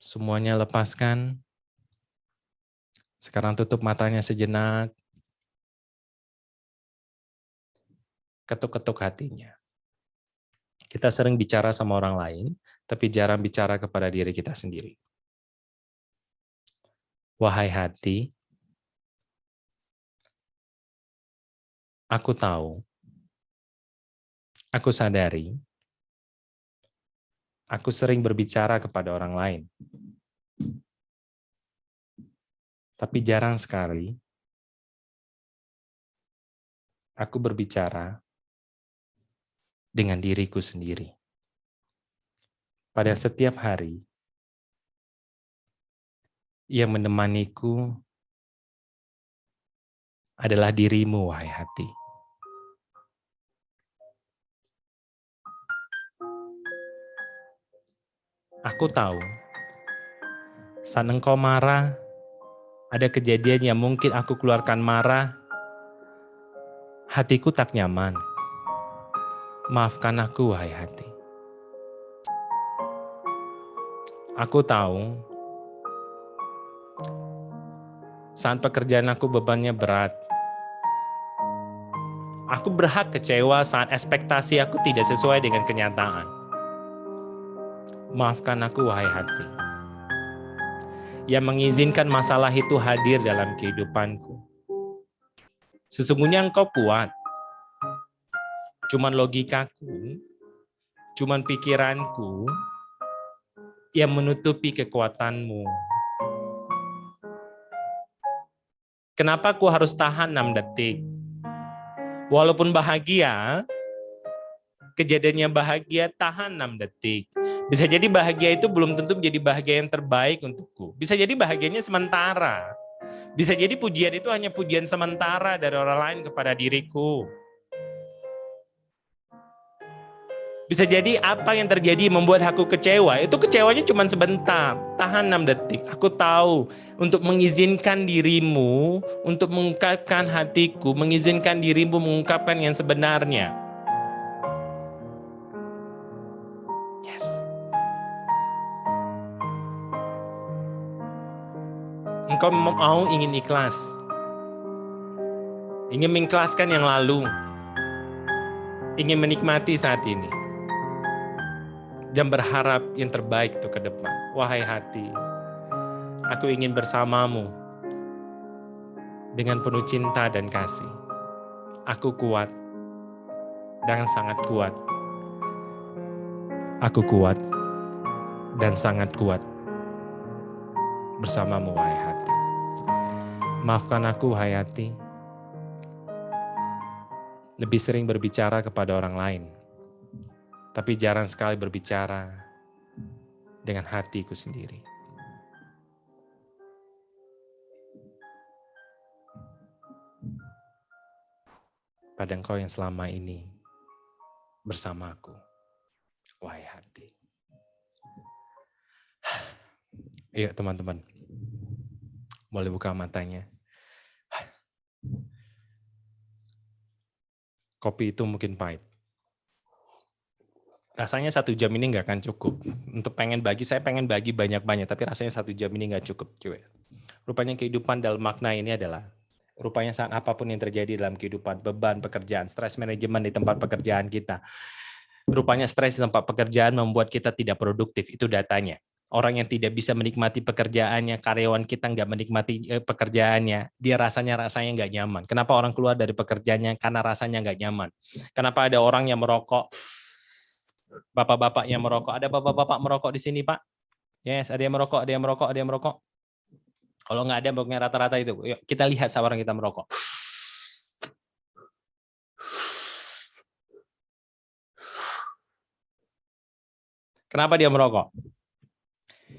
semuanya lepaskan. Sekarang tutup matanya sejenak, ketuk-ketuk hatinya. Kita sering bicara sama orang lain, tapi jarang bicara kepada diri kita sendiri. Wahai hati, aku tahu Aku sadari, aku sering berbicara kepada orang lain. Tapi jarang sekali aku berbicara dengan diriku sendiri. Pada setiap hari, yang menemaniku adalah dirimu, wahai hati. Aku tahu, saat engkau marah, ada kejadian yang mungkin aku keluarkan marah, hatiku tak nyaman. Maafkan aku, wahai hati. Aku tahu, saat pekerjaan aku bebannya berat, aku berhak kecewa saat ekspektasi aku tidak sesuai dengan kenyataan. Maafkan aku, wahai hati, yang mengizinkan masalah itu hadir dalam kehidupanku. Sesungguhnya engkau kuat. Cuman logikaku, cuman pikiranku yang menutupi kekuatanmu. Kenapa aku harus tahan 6 detik? Walaupun bahagia, kejadiannya bahagia, tahan 6 detik. Bisa jadi bahagia itu belum tentu menjadi bahagia yang terbaik untukku. Bisa jadi bahagianya sementara. Bisa jadi pujian itu hanya pujian sementara dari orang lain kepada diriku. Bisa jadi apa yang terjadi membuat aku kecewa, itu kecewanya cuma sebentar, tahan 6 detik. Aku tahu untuk mengizinkan dirimu, untuk mengungkapkan hatiku, mengizinkan dirimu mengungkapkan yang sebenarnya. Yes. Engkau mau ingin ikhlas. Ingin mengikhlaskan yang lalu. Ingin menikmati saat ini. Dan berharap yang terbaik itu ke depan. Wahai hati, aku ingin bersamamu dengan penuh cinta dan kasih. Aku kuat dan sangat kuat. Aku kuat dan sangat kuat bersamamu, wahai hati. Maafkan aku, wahai hati. Lebih sering berbicara kepada orang lain, tapi jarang sekali berbicara dengan hatiku sendiri. Pada engkau yang selama ini bersamaku, wahai hati. Ayo teman-teman, boleh buka matanya. Kopi itu mungkin pahit. Rasanya 1 jam ini nggak akan cukup. Untuk saya pengen bagi banyak-banyak, tapi rasanya 1 jam ini nggak cukup. Cuy. Rupanya kehidupan dalam makna ini adalah, rupanya saat apapun yang terjadi dalam kehidupan, beban pekerjaan, stres manajemen di tempat pekerjaan kita, rupanya stres di tempat pekerjaan membuat kita tidak produktif, itu datanya. Orang yang tidak bisa menikmati pekerjaannya, karyawan kita nggak menikmati pekerjaannya, dia rasanya nggak nyaman. Kenapa orang keluar dari pekerjaannya? Karena rasanya nggak nyaman. Kenapa ada orang yang merokok? Bapak-bapak yang merokok. Ada bapak-bapak merokok di sini, Pak? Yes, ada yang merokok, ada yang merokok, ada yang merokok. Kalau nggak ada, pokoknya rata-rata itu. Yuk, kita lihat sama orang kita merokok. Kenapa dia merokok?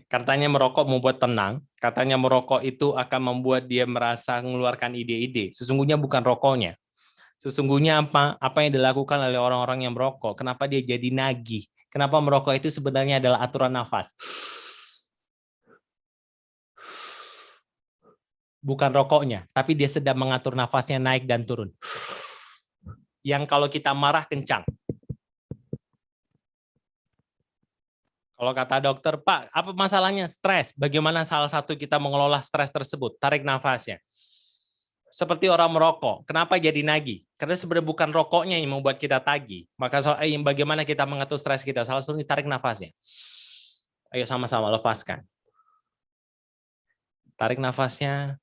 Katanya merokok membuat tenang. Katanya merokok itu akan membuat dia merasa mengeluarkan ide-ide. Sesungguhnya bukan rokoknya. Sesungguhnya apa yang dilakukan oleh orang-orang yang merokok? Kenapa dia jadi nagih? Kenapa merokok itu sebenarnya adalah aturan nafas? Bukan rokoknya, tapi dia sedang mengatur nafasnya naik dan turun. Yang kalau kita marah kencang. Kalau kata dokter, Pak, apa masalahnya? Stres. Bagaimana salah satu kita mengelola stres tersebut? Tarik nafasnya. Seperti orang merokok. Kenapa jadi nagih? Karena sebenarnya bukan rokoknya yang membuat kita tagih. Maka bagaimana kita mengatur stres kita? Salah satunya tarik nafasnya. Ayo sama-sama lepaskan. Tarik nafasnya,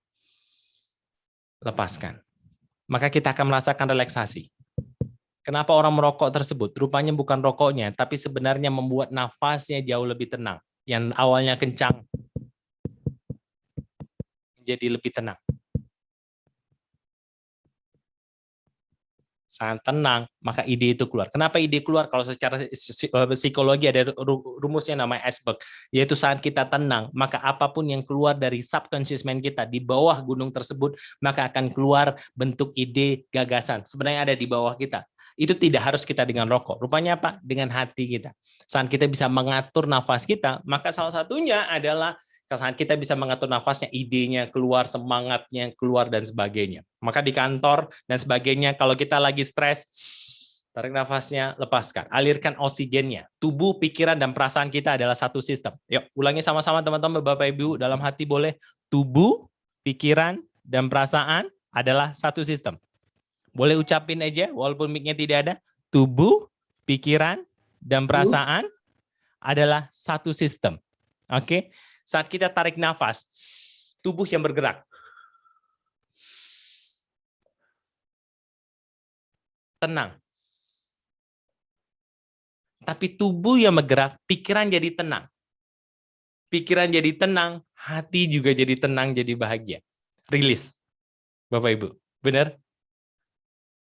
lepaskan. Maka kita akan merasakan relaksasi. Kenapa orang merokok tersebut? Rupanya bukan rokoknya, tapi sebenarnya membuat nafasnya jauh lebih tenang. Yang awalnya kencang, jadi lebih tenang. Sangat tenang, maka ide itu keluar. Kenapa ide keluar? Kalau secara psikologi ada rumusnya namanya iceberg, yaitu saat kita tenang, maka apapun yang keluar dari subconscious mind kita di bawah gunung tersebut, maka akan keluar bentuk ide, gagasan. Sebenarnya ada di bawah kita. Itu tidak harus kita dengan rokok. Rupanya apa? Dengan hati kita. Saat kita bisa mengatur nafas kita, maka salah satunya adalah saat kita bisa mengatur nafasnya, idenya keluar, semangatnya keluar, dan sebagainya. Maka di kantor dan sebagainya, kalau kita lagi stres, tarik nafasnya, lepaskan. Alirkan oksigennya. Tubuh, pikiran, dan perasaan kita adalah satu sistem. Yuk, ulangi sama-sama teman-teman, Bapak Ibu, dalam hati boleh. Tubuh, pikiran, dan perasaan adalah satu sistem. Boleh ucapin aja, walaupun mic-nya tidak ada. Tubuh, pikiran, dan perasaan adalah satu sistem. Oke? Saat kita tarik nafas, tubuh yang bergerak. Tenang. Tapi tubuh yang bergerak, pikiran jadi tenang. Pikiran jadi tenang, hati juga jadi tenang, jadi bahagia. Rilis. Bapak Ibu, benar?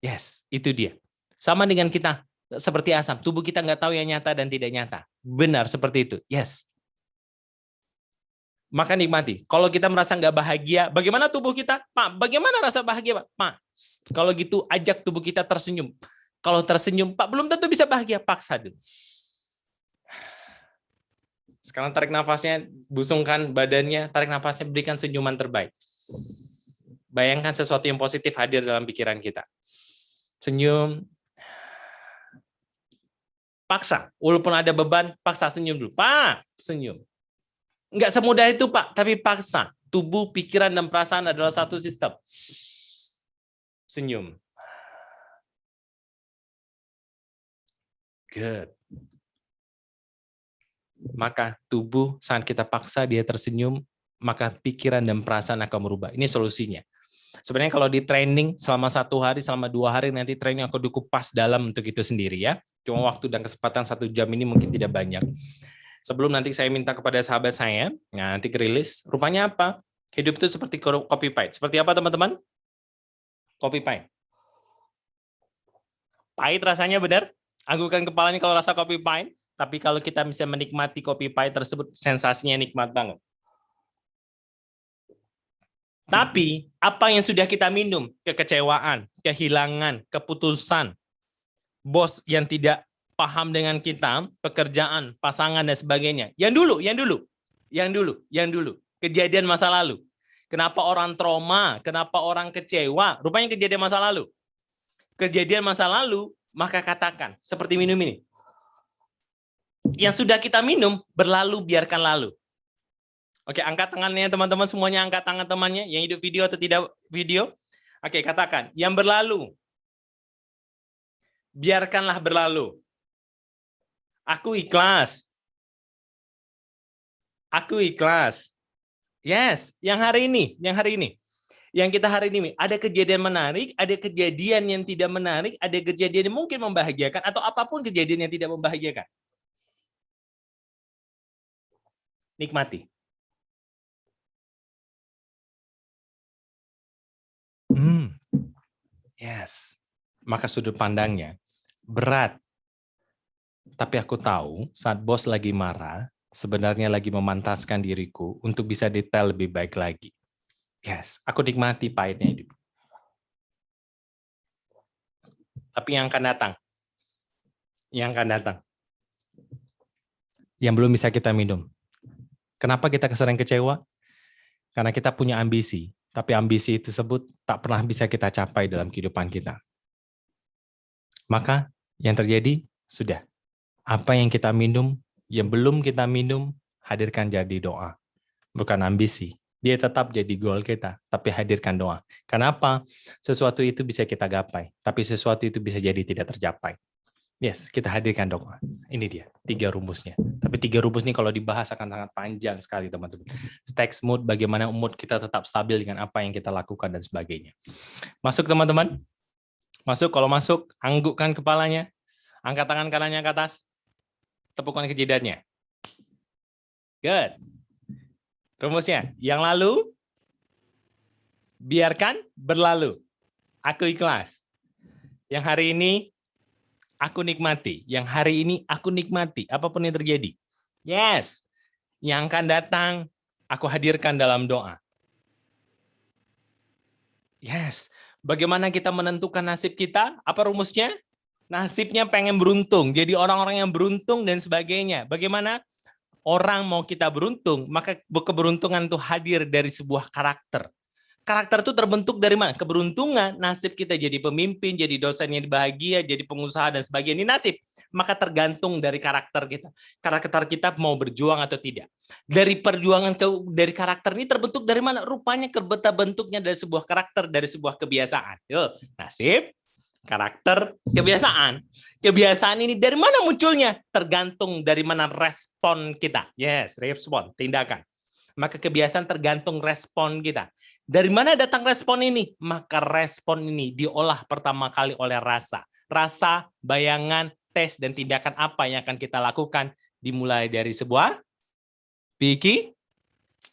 Yes, itu dia. Sama dengan kita, seperti asam. Tubuh kita nggak tahu yang nyata dan tidak nyata. Benar, seperti itu. Yes. Maka nikmati. Kalau kita merasa nggak bahagia, bagaimana tubuh kita? Pak, bagaimana rasa bahagia, Pak? Pak, kalau gitu ajak tubuh kita tersenyum. Kalau tersenyum, Pak, belum tentu bisa bahagia. Paksa dulu. Sekarang tarik nafasnya, busungkan badannya, tarik nafasnya, berikan senyuman terbaik. Bayangkan sesuatu yang positif hadir dalam pikiran kita. Senyum. Paksa. Walaupun ada beban, paksa senyum dulu. Pak, senyum. Nggak semudah itu, Pak, tapi paksa. Tubuh, pikiran, dan perasaan adalah satu sistem. Senyum. Good. Maka tubuh, saat kita paksa dia tersenyum, maka pikiran dan perasaan akan berubah. Ini solusinya. Sebenarnya kalau di training selama 1 hari, selama 2 hari, nanti training aku dikupas dalam untuk itu sendiri ya. Cuma waktu dan kesempatan 1 jam ini mungkin tidak banyak. Sebelum nanti saya minta kepada sahabat saya, nah nanti kerilis, rupanya apa? Hidup itu seperti kopi pahit. Seperti apa teman-teman? Kopi pahit. Pahit rasanya benar? Anggukkan kepalanya kalau rasa kopi pahit. Tapi kalau kita bisa menikmati kopi pahit tersebut, sensasinya nikmat banget. Tapi apa yang sudah kita minum? Kekecewaan, kehilangan, keputusan, bos yang tidak paham dengan kita, pekerjaan, pasangan, dan sebagainya. Yang dulu. Kejadian masa lalu. Kenapa orang trauma? Kenapa orang kecewa? Rupanya kejadian masa lalu. Kejadian masa lalu, maka katakan, seperti minum ini. Yang sudah kita minum, berlalu, biarkan lalu. Oke, angkat tangannya teman-teman, semuanya angkat tangan temannya, yang hidup video atau tidak video. Oke, katakan, yang berlalu, biarkanlah berlalu. Aku ikhlas. Aku ikhlas. Yes, yang hari ini. Yang kita hari ini, ada kejadian menarik, ada kejadian yang tidak menarik, ada kejadian yang mungkin membahagiakan, atau apapun kejadian yang tidak membahagiakan. Nikmati. Yes. Maka sudut pandangnya berat. Tapi aku tahu saat bos lagi marah, sebenarnya lagi memantaskan diriku untuk bisa detail lebih baik lagi. Yes, aku nikmati pahitnya hidup. Tapi yang akan datang, yang belum bisa kita minum. Kenapa kita sering kecewa? Karena kita punya ambisi, tapi ambisi tersebut tak pernah bisa kita capai dalam kehidupan kita. Maka yang terjadi, sudah. Apa yang kita minum, yang belum kita minum, hadirkan jadi doa. Bukan ambisi. Dia tetap jadi goal kita, tapi hadirkan doa. Kenapa? Sesuatu itu bisa kita gapai, tapi sesuatu itu bisa jadi tidak tercapai. Yes, kita hadirkan doa. Ini dia, 3 rumusnya. Tapi 3 rumus ini kalau dibahas akan sangat panjang sekali, teman-teman. Stacks mood, bagaimana mood kita tetap stabil dengan apa yang kita lakukan dan sebagainya. Masuk, teman-teman? Masuk, kalau masuk, anggukkan kepalanya. Angkat tangan kanannya ke atas. Tepukkan ke jidatnya. Good. Rumusnya, yang lalu, biarkan berlalu. Aku ikhlas. Yang hari ini, aku nikmati. Yang hari ini, aku nikmati. Apapun yang terjadi. Yes. Yang akan datang, aku hadirkan dalam doa. Yes. Bagaimana kita menentukan nasib kita? Apa rumusnya? Nasibnya pengen beruntung. Jadi orang-orang yang beruntung dan sebagainya. Bagaimana? Orang mau kita beruntung, maka keberuntungan itu hadir dari sebuah karakter. Karakter itu terbentuk dari mana? Keberuntungan, nasib kita jadi pemimpin, jadi dosen yang bahagia, jadi pengusaha dan sebagainya. Ini nasib. Maka tergantung dari karakter kita. Karakter kita mau berjuang atau tidak. Dari perjuangan dari karakter ini terbentuk dari mana? Rupanya bentuknya dari sebuah karakter, dari sebuah kebiasaan. Yuk, nasib, karakter, kebiasaan. Kebiasaan ini dari mana munculnya? Tergantung dari mana respon kita. Yes, respon, tindakan. Maka kebiasaan tergantung respon kita. Dari mana datang respon ini? Maka respon ini diolah pertama kali oleh rasa. Rasa, bayangan, tes, dan tindakan apa yang akan kita lakukan dimulai dari sebuah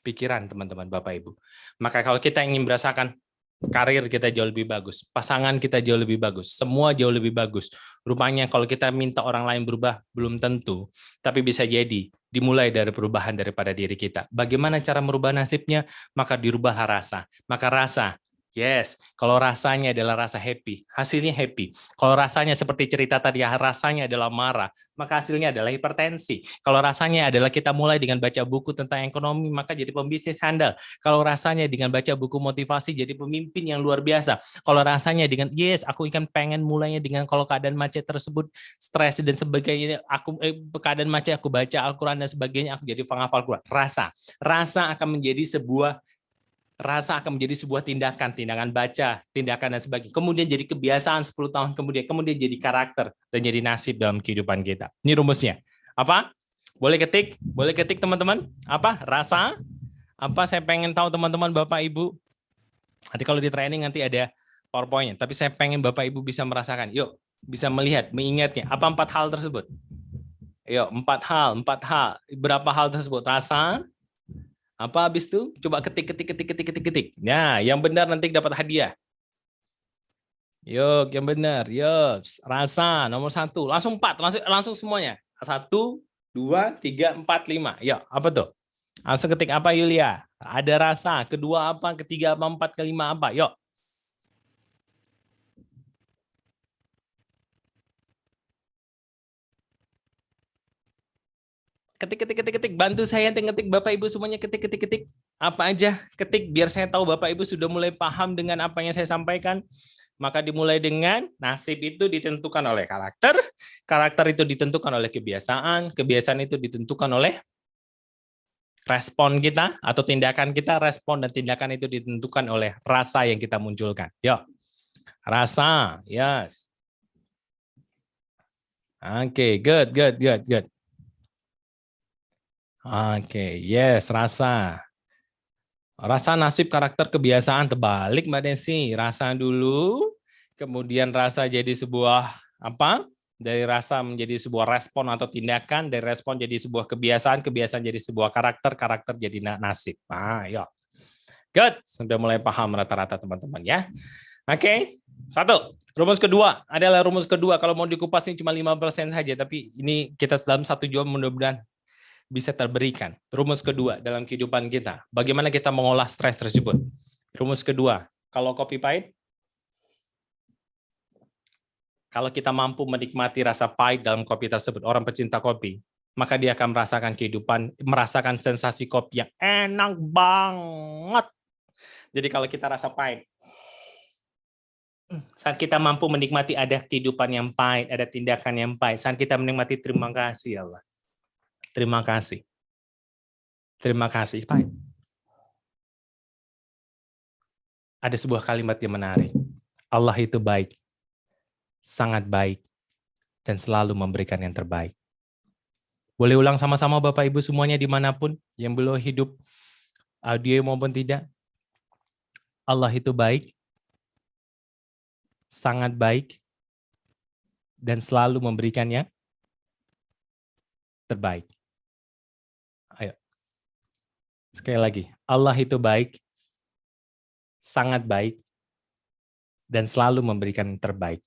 pikiran, teman-teman, Bapak Ibu. Maka kalau kita ingin merasakan karir kita jauh lebih bagus, pasangan kita jauh lebih bagus, semua jauh lebih bagus. Rupanya kalau kita minta orang lain berubah, belum tentu. Tapi bisa jadi dimulai dari perubahan daripada diri kita. Bagaimana cara merubah nasibnya? Maka dirubah rasa. Maka rasa, yes, kalau rasanya adalah rasa happy, hasilnya happy. Kalau rasanya seperti cerita tadi, rasanya adalah marah, maka hasilnya adalah hipertensi. Kalau rasanya adalah kita mulai dengan baca buku tentang ekonomi, maka jadi pembisnis handal. Kalau rasanya dengan baca buku motivasi, jadi pemimpin yang luar biasa. Kalau rasanya dengan, yes, aku pengen mulainya dengan kalau keadaan macet tersebut, stres dan sebagainya, keadaan macet aku baca Al-Quran dan sebagainya, aku jadi penghafal Al-Quran. Rasa akan menjadi sebuah tindakan baca, tindakan dan sebagainya. Kemudian jadi kebiasaan 10 tahun kemudian jadi karakter dan jadi nasib dalam kehidupan kita. Ini rumusnya. Apa? Boleh ketik teman-teman. Apa? Rasa. Apa? Saya pengen tahu teman-teman, Bapak Ibu. Nanti kalau di training nanti ada PowerPoint-nya. Tapi saya pengen Bapak Ibu bisa merasakan. Yuk, bisa melihat, mengingatnya. Apa 4 hal tersebut? Yuk, 4 hal. Berapa hal tersebut? Rasa. Apa habis itu? Coba ketik. Nah, yang benar nanti dapat hadiah. Yuk, yang benar. Yuk, rasa nomor 1. Langsung 4, langsung semuanya. 1, 2, 3, 4, 5. Yuk, apa tuh? Langsung ketik apa, Yulia? Ada rasa. Kedua apa? Ketiga apa? 4, kelima apa? Yuk. Ketik. Bantu saya ngetik, Bapak Ibu semuanya ketik. Apa aja ketik biar saya tahu Bapak Ibu sudah mulai paham dengan apa yang saya sampaikan. Maka dimulai dengan nasib itu ditentukan oleh karakter itu ditentukan oleh kebiasaan itu ditentukan oleh respon kita atau tindakan kita, respon dan tindakan itu ditentukan oleh rasa yang kita munculkan. Yuk, rasa, yes. Oke, good. Oke, yes, rasa. Rasa, nasib, karakter, kebiasaan, terbalik Mbak Desi. Rasa dulu, kemudian rasa jadi sebuah apa? Dari rasa menjadi sebuah respon atau tindakan, dari respon jadi sebuah kebiasaan jadi sebuah karakter jadi nasib. Nah, yuk. Good, sudah mulai paham rata-rata teman-teman ya. Oke, 1. Rumus kedua adalah rumus kedua. Kalau mau dikupas ini cuma 5% saja, tapi ini kita dalam 1 jam mudah-mudahan bisa terberikan. Rumus kedua dalam kehidupan kita. Bagaimana kita mengolah stres tersebut. Rumus kedua, kalau kopi pahit, kalau kita mampu menikmati rasa pahit dalam kopi tersebut, orang pecinta kopi, maka dia akan merasakan kehidupan, merasakan sensasi kopi yang enak banget. Jadi kalau kita rasa pahit, saat kita mampu menikmati ada kehidupan yang pahit, ada tindakan yang pahit, saat kita menikmati terima kasih Allah. Terima kasih. Pak. Ada sebuah kalimat yang menarik. Allah itu baik, sangat baik, dan selalu memberikan yang terbaik. Boleh ulang sama-sama Bapak Ibu semuanya dimanapun, yang belum hidup audio maupun tidak. Allah itu baik, sangat baik, dan selalu memberikannya terbaik. Ayo. Sekali lagi, Allah itu baik, sangat baik, dan selalu memberikan yang terbaik.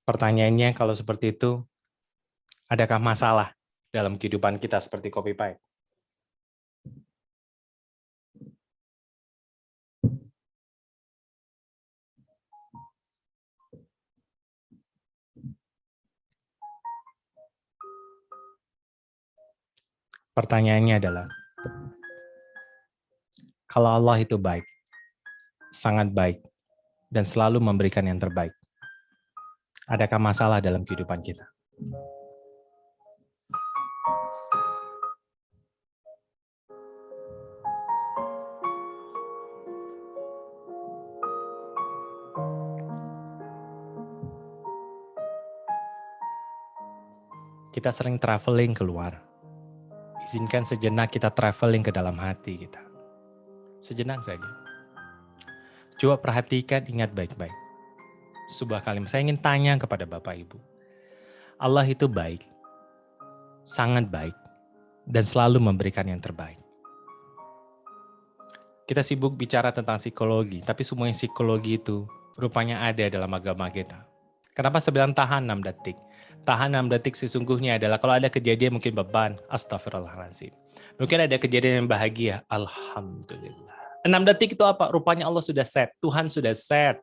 Pertanyaannya kalau seperti itu, adakah masalah dalam kehidupan kita seperti kopi pahit? Pertanyaannya adalah, kalau Allah itu baik, sangat baik, dan selalu memberikan yang terbaik, adakah masalah dalam kehidupan kita? Kita sering traveling keluar. Izinkan sejenak kita traveling ke dalam hati kita. Sejenak saja. Coba perhatikan, ingat baik-baik. Sebuah kalimat, saya ingin tanya kepada Bapak Ibu. Allah itu baik, sangat baik, dan selalu memberikan yang terbaik. Kita sibuk bicara tentang psikologi, tapi semua psikologi itu rupanya ada dalam agama kita. Kenapa saya bilang tahan 6 detik? Tahan 6 detik sesungguhnya adalah kalau ada kejadian mungkin beban, astagfirullahaladzim. Mungkin ada kejadian yang bahagia, alhamdulillah. 6 detik itu apa? Rupanya Allah sudah set, Tuhan sudah set.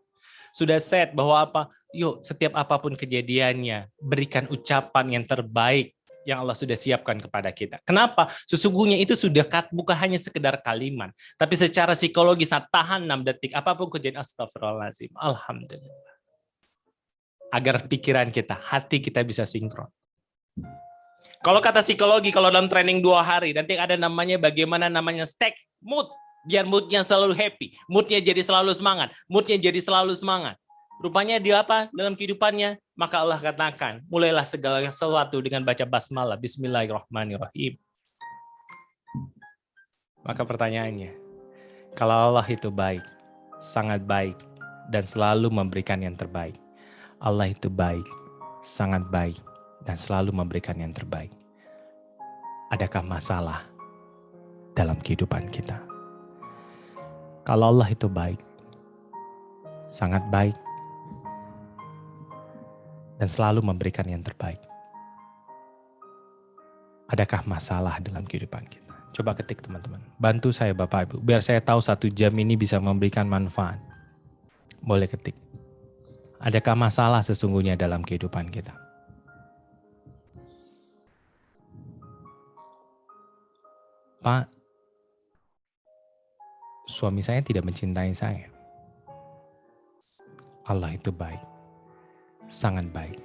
Sudah set bahwa apa? Yuk, setiap apapun kejadiannya, berikan ucapan yang terbaik yang Allah sudah siapkan kepada kita. Kenapa? Sesungguhnya itu sudah bukan hanya sekedar kalimat, tapi secara psikologis saat tahan 6 detik, apapun kejadian, astagfirullahaladzim, alhamdulillah. Agar pikiran kita, hati kita bisa sinkron. Kalau kata psikologi, kalau dalam training 2 hari, nanti ada namanya bagaimana namanya stack mood. Biar moodnya selalu happy, moodnya jadi selalu semangat, moodnya jadi selalu semangat. Rupanya dia apa dalam kehidupannya? Maka Allah katakan, mulailah segala sesuatu dengan baca basmalah, bismillahirrahmanirrahim. Maka pertanyaannya, kalau Allah itu baik, sangat baik, dan selalu memberikan yang terbaik. Allah itu baik, sangat baik, dan selalu memberikan yang terbaik. Adakah masalah dalam kehidupan kita? Kalau Allah itu baik, sangat baik, dan selalu memberikan yang terbaik, adakah masalah dalam kehidupan kita? Coba ketik teman-teman. Bantu saya Bapak Ibu, biar saya tahu 1 jam ini bisa memberikan manfaat. Boleh ketik. Adakah masalah sesungguhnya dalam kehidupan kita? Pak, suami saya tidak mencintai saya. Allah itu baik, sangat baik,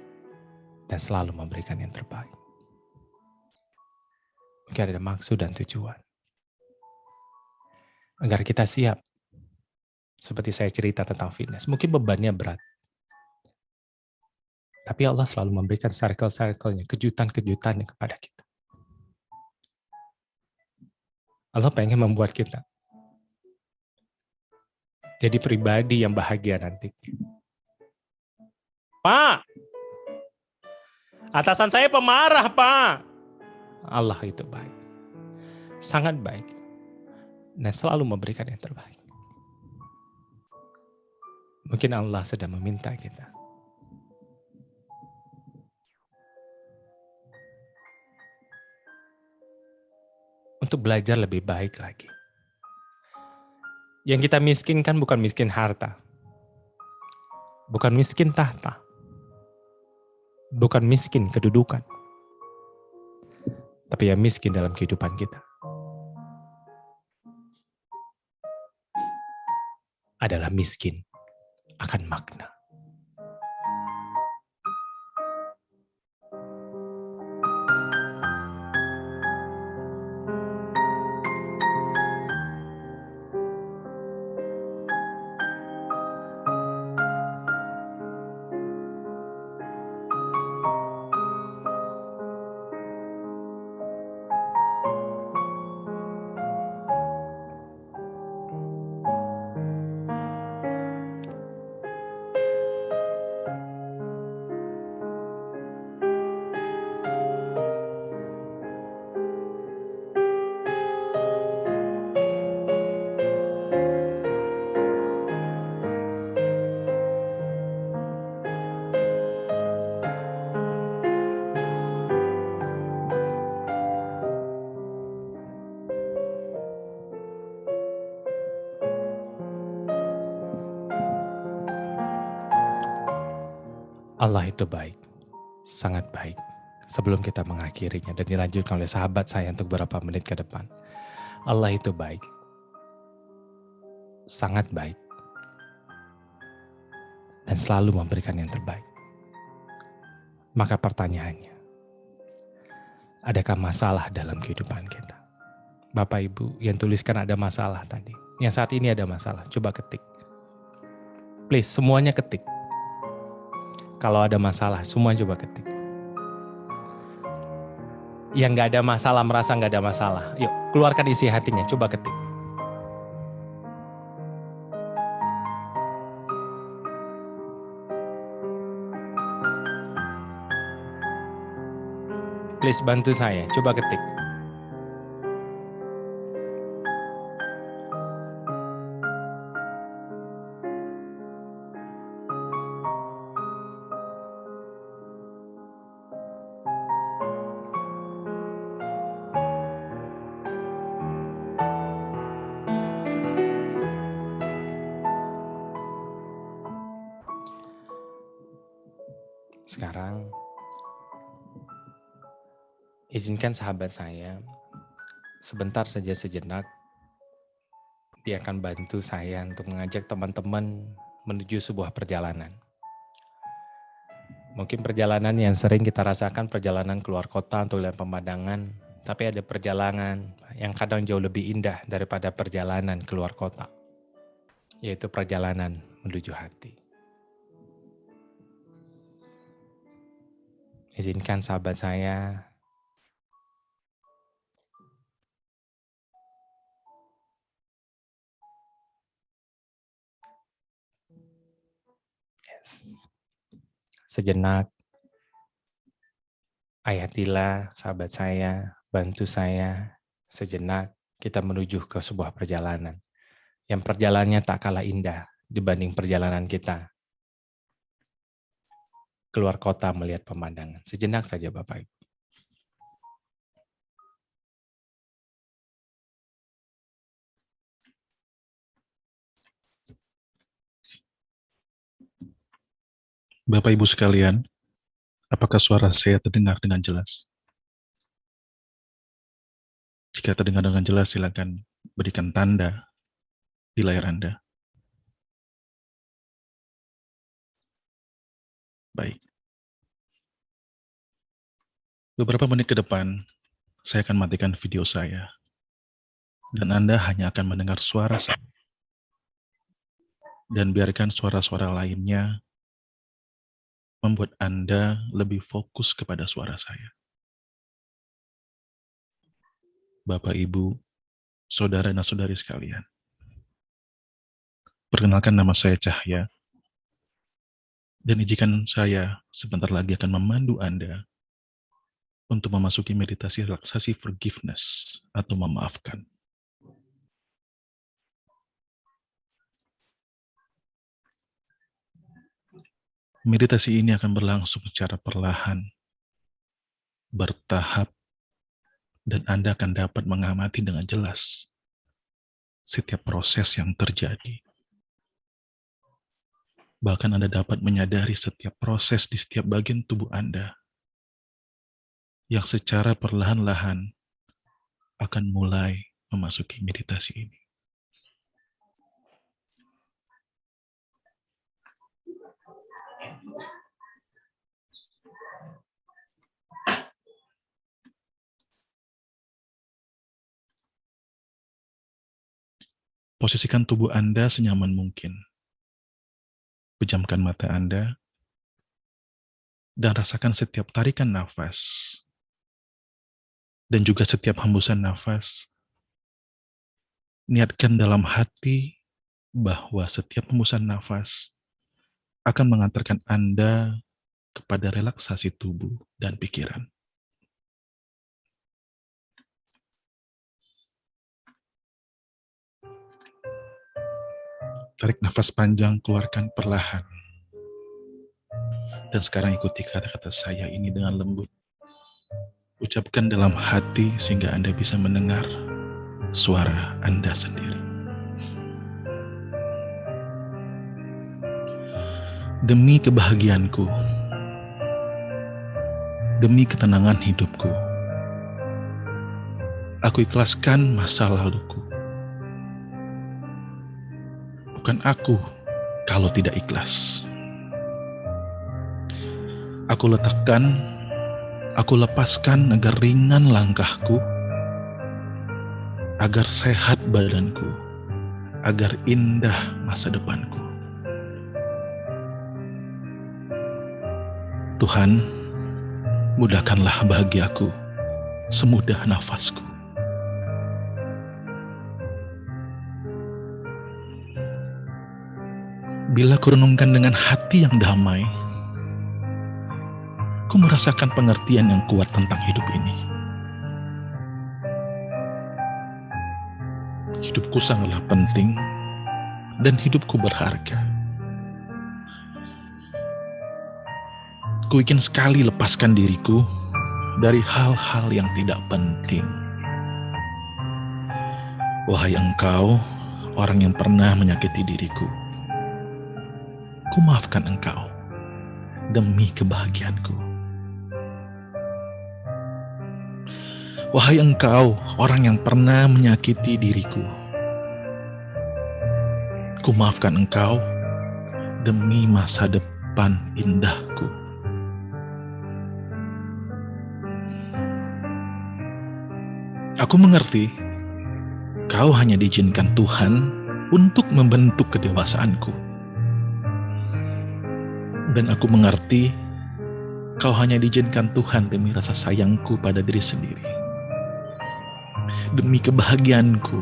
dan selalu memberikan yang terbaik. Mungkin ada maksud dan tujuan. Agar kita siap. Seperti saya cerita tentang fitness, mungkin bebannya berat. Tapi Allah selalu memberikan circle-circle-nya, kejutan-kejutannya kepada kita. Allah pengen membuat kita jadi pribadi yang bahagia nanti. Pak, atasan saya pemarah, Pak. Allah itu baik, sangat baik, dan selalu memberikan yang terbaik. Mungkin Allah sedang meminta kita untuk belajar lebih baik lagi. Yang kita miskinkan bukan miskin harta, bukan miskin tahta, bukan miskin kedudukan, tapi yang miskin dalam kehidupan kita adalah miskin akan makna. Allah itu baik, sangat baik. Sebelum kita mengakhirinya dan dilanjutkan oleh sahabat saya untuk beberapa menit ke depan. Allah itu baik, sangat baik, dan selalu memberikan yang terbaik. Maka pertanyaannya, adakah masalah dalam kehidupan kita? Bapak Ibu yang tuliskan ada masalah tadi. Yang saat ini ada masalah, coba ketik. Please, semuanya ketik. Kalau ada masalah, semua coba ketik. Yang gak ada masalah, merasa gak ada masalah. Yuk, keluarkan isi hatinya, coba ketik. Please bantu saya, coba ketik. Sekarang, izinkan sahabat saya, sebentar saja sejenak, dia akan bantu saya untuk mengajak teman-teman menuju sebuah perjalanan. Mungkin perjalanan yang sering kita rasakan perjalanan keluar kota untuk lihat pemandangan, tapi ada perjalanan yang kadang jauh lebih indah daripada perjalanan keluar kota, yaitu perjalanan menuju hati. Izinkan sahabat saya sejenak, ayatilah sahabat saya, bantu saya sejenak kita menuju ke sebuah perjalanan. Yang perjalanannya tak kalah indah dibanding perjalanan kita keluar kota melihat pemandangan. Sejenak saja Bapak Ibu. Bapak Ibu sekalian, apakah suara saya terdengar dengan jelas? Jika terdengar dengan jelas, silakan berikan tanda di layar Anda. Baik. Beberapa menit ke depan, saya akan matikan video saya. Dan Anda hanya akan mendengar suara saya. Dan biarkan suara-suara lainnya membuat Anda lebih fokus kepada suara saya. Bapak, Ibu, saudara dan saudari sekalian. Perkenalkan, nama saya Cahya. Dan izinkan saya sebentar lagi akan memandu Anda untuk memasuki meditasi relaksasi forgiveness atau memaafkan. Meditasi ini akan berlangsung secara perlahan, bertahap, dan Anda akan dapat mengamati dengan jelas setiap proses yang terjadi. Bahkan Anda dapat menyadari setiap proses di setiap bagian tubuh Anda yang secara perlahan-lahan akan mulai memasuki meditasi ini. Posisikan tubuh Anda senyaman mungkin. Pejamkan mata Anda dan rasakan setiap tarikan nafas dan juga setiap hembusan nafas. Niatkan dalam hati bahwa setiap hembusan nafas akan mengantarkan Anda kepada relaksasi tubuh dan pikiran. Tarik nafas panjang, keluarkan perlahan. Dan sekarang ikuti kata-kata saya ini dengan lembut. Ucapkan dalam hati sehingga Anda bisa mendengar suara Anda sendiri. Demi kebahagiaanku, demi ketenangan hidupku. Aku ikhlaskan masa laluku. Bukan aku kalau tidak ikhlas. Aku letakkan, aku lepaskan agar ringan langkahku, agar sehat badanku, agar indah masa depanku. Tuhan, mudahkanlah bahagiaku, semudah nafasku. Bila kurenungkan dengan hati yang damai, ku merasakan pengertian yang kuat tentang hidup ini. Hidupku sangatlah penting dan hidupku berharga. Ku ingin sekali lepaskan diriku dari hal-hal yang tidak penting. Wahai engkau, orang yang pernah menyakiti diriku, ku maafkan engkau demi kebahagiaanku. Wahai engkau, orang yang pernah menyakiti diriku, ku maafkan engkau demi masa depan indahku. Aku mengerti, kau hanya diizinkan Tuhan untuk membentuk kedewasaanku. Dan aku mengerti, kau hanya diizinkan Tuhan demi rasa sayangku pada diri sendiri. Demi kebahagiaanku,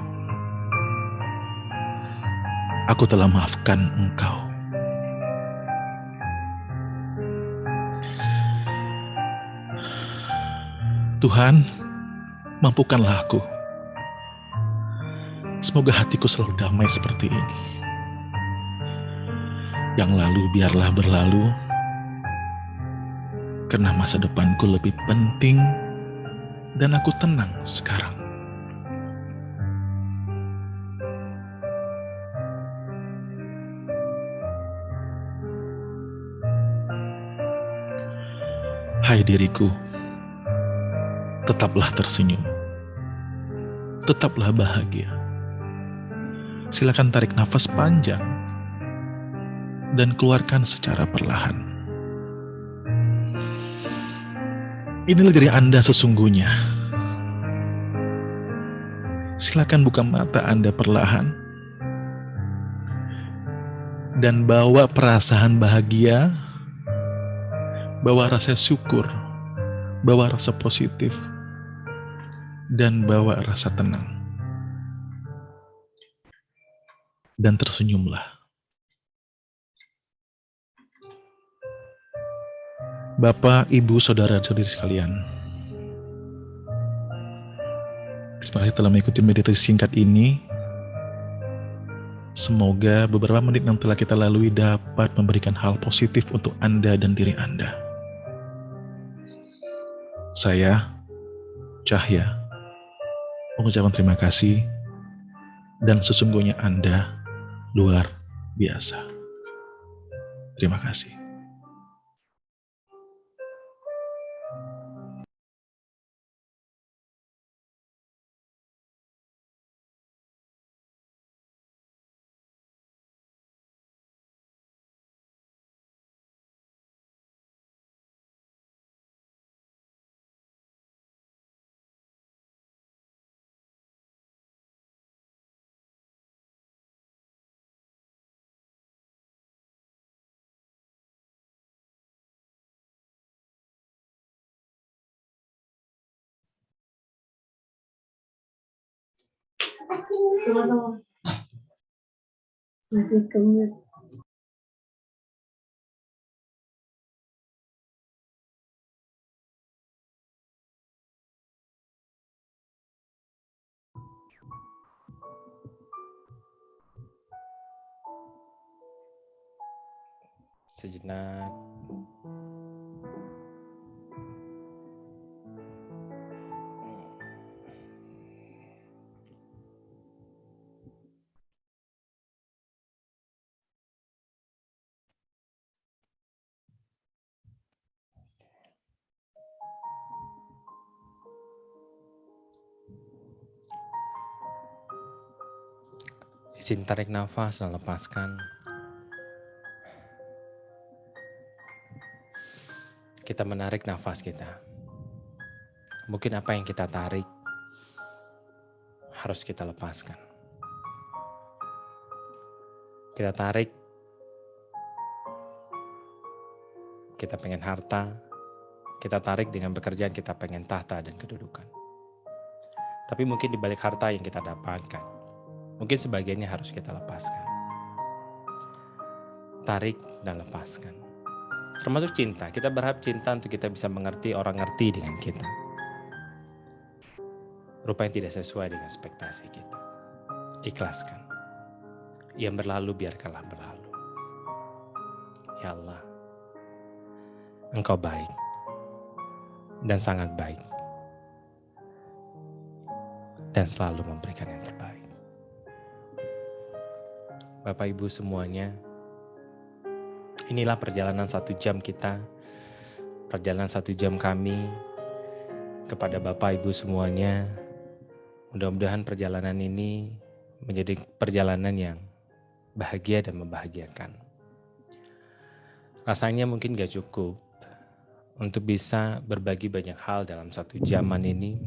aku telah maafkan engkau. Tuhan, mampukanlah aku. Semoga hatiku selalu damai seperti ini. Yang lalu biarlah berlalu, karena masa depanku lebih penting dan aku tenang sekarang. Hai diriku, tetaplah tersenyum, tetaplah bahagia. Silakan tarik nafas panjang dan keluarkan secara perlahan. Inilah diri Anda sesungguhnya. Silakan buka mata Anda perlahan dan bawa perasaan bahagia, bawa rasa syukur, bawa rasa positif, dan bawa rasa tenang. Dan tersenyumlah. Bapak, Ibu, Saudara-saudari sekalian, terima kasih telah mengikuti meditasi singkat ini. Semoga beberapa menit yang telah kita lalui dapat memberikan hal positif untuk Anda dan diri Anda. Saya, Cahya, mengucapkan terima kasih, dan sesungguhnya Anda luar biasa. Terima kasih. Tunggu. Masih kemut. Sejenak. Izin tarik nafas dan lepaskan. Kita menarik nafas kita. Mungkin apa yang kita tarik harus kita lepaskan. Kita tarik, kita pengen harta, kita tarik dengan pekerjaan, kita pengen tahta dan kedudukan. Tapi mungkin di balik harta yang kita dapatkan, mungkin sebagiannya harus kita lepaskan. Tarik dan lepaskan. Termasuk cinta, kita berharap cinta untuk kita bisa mengerti orang ngerti dengan kita. Rupanya tidak sesuai dengan ekspektasi kita. Ikhlaskan. Yang berlalu biarkanlah berlalu. Ya Allah, Engkau baik dan sangat baik dan selalu memberikan yang terbaik. Bapak Ibu semuanya, inilah perjalanan 1 jam kita, perjalanan 1 jam kami kepada Bapak Ibu semuanya. Mudah-mudahan perjalanan ini menjadi perjalanan yang bahagia dan membahagiakan. Rasanya mungkin gak cukup untuk bisa berbagi banyak hal dalam 1 jaman ini.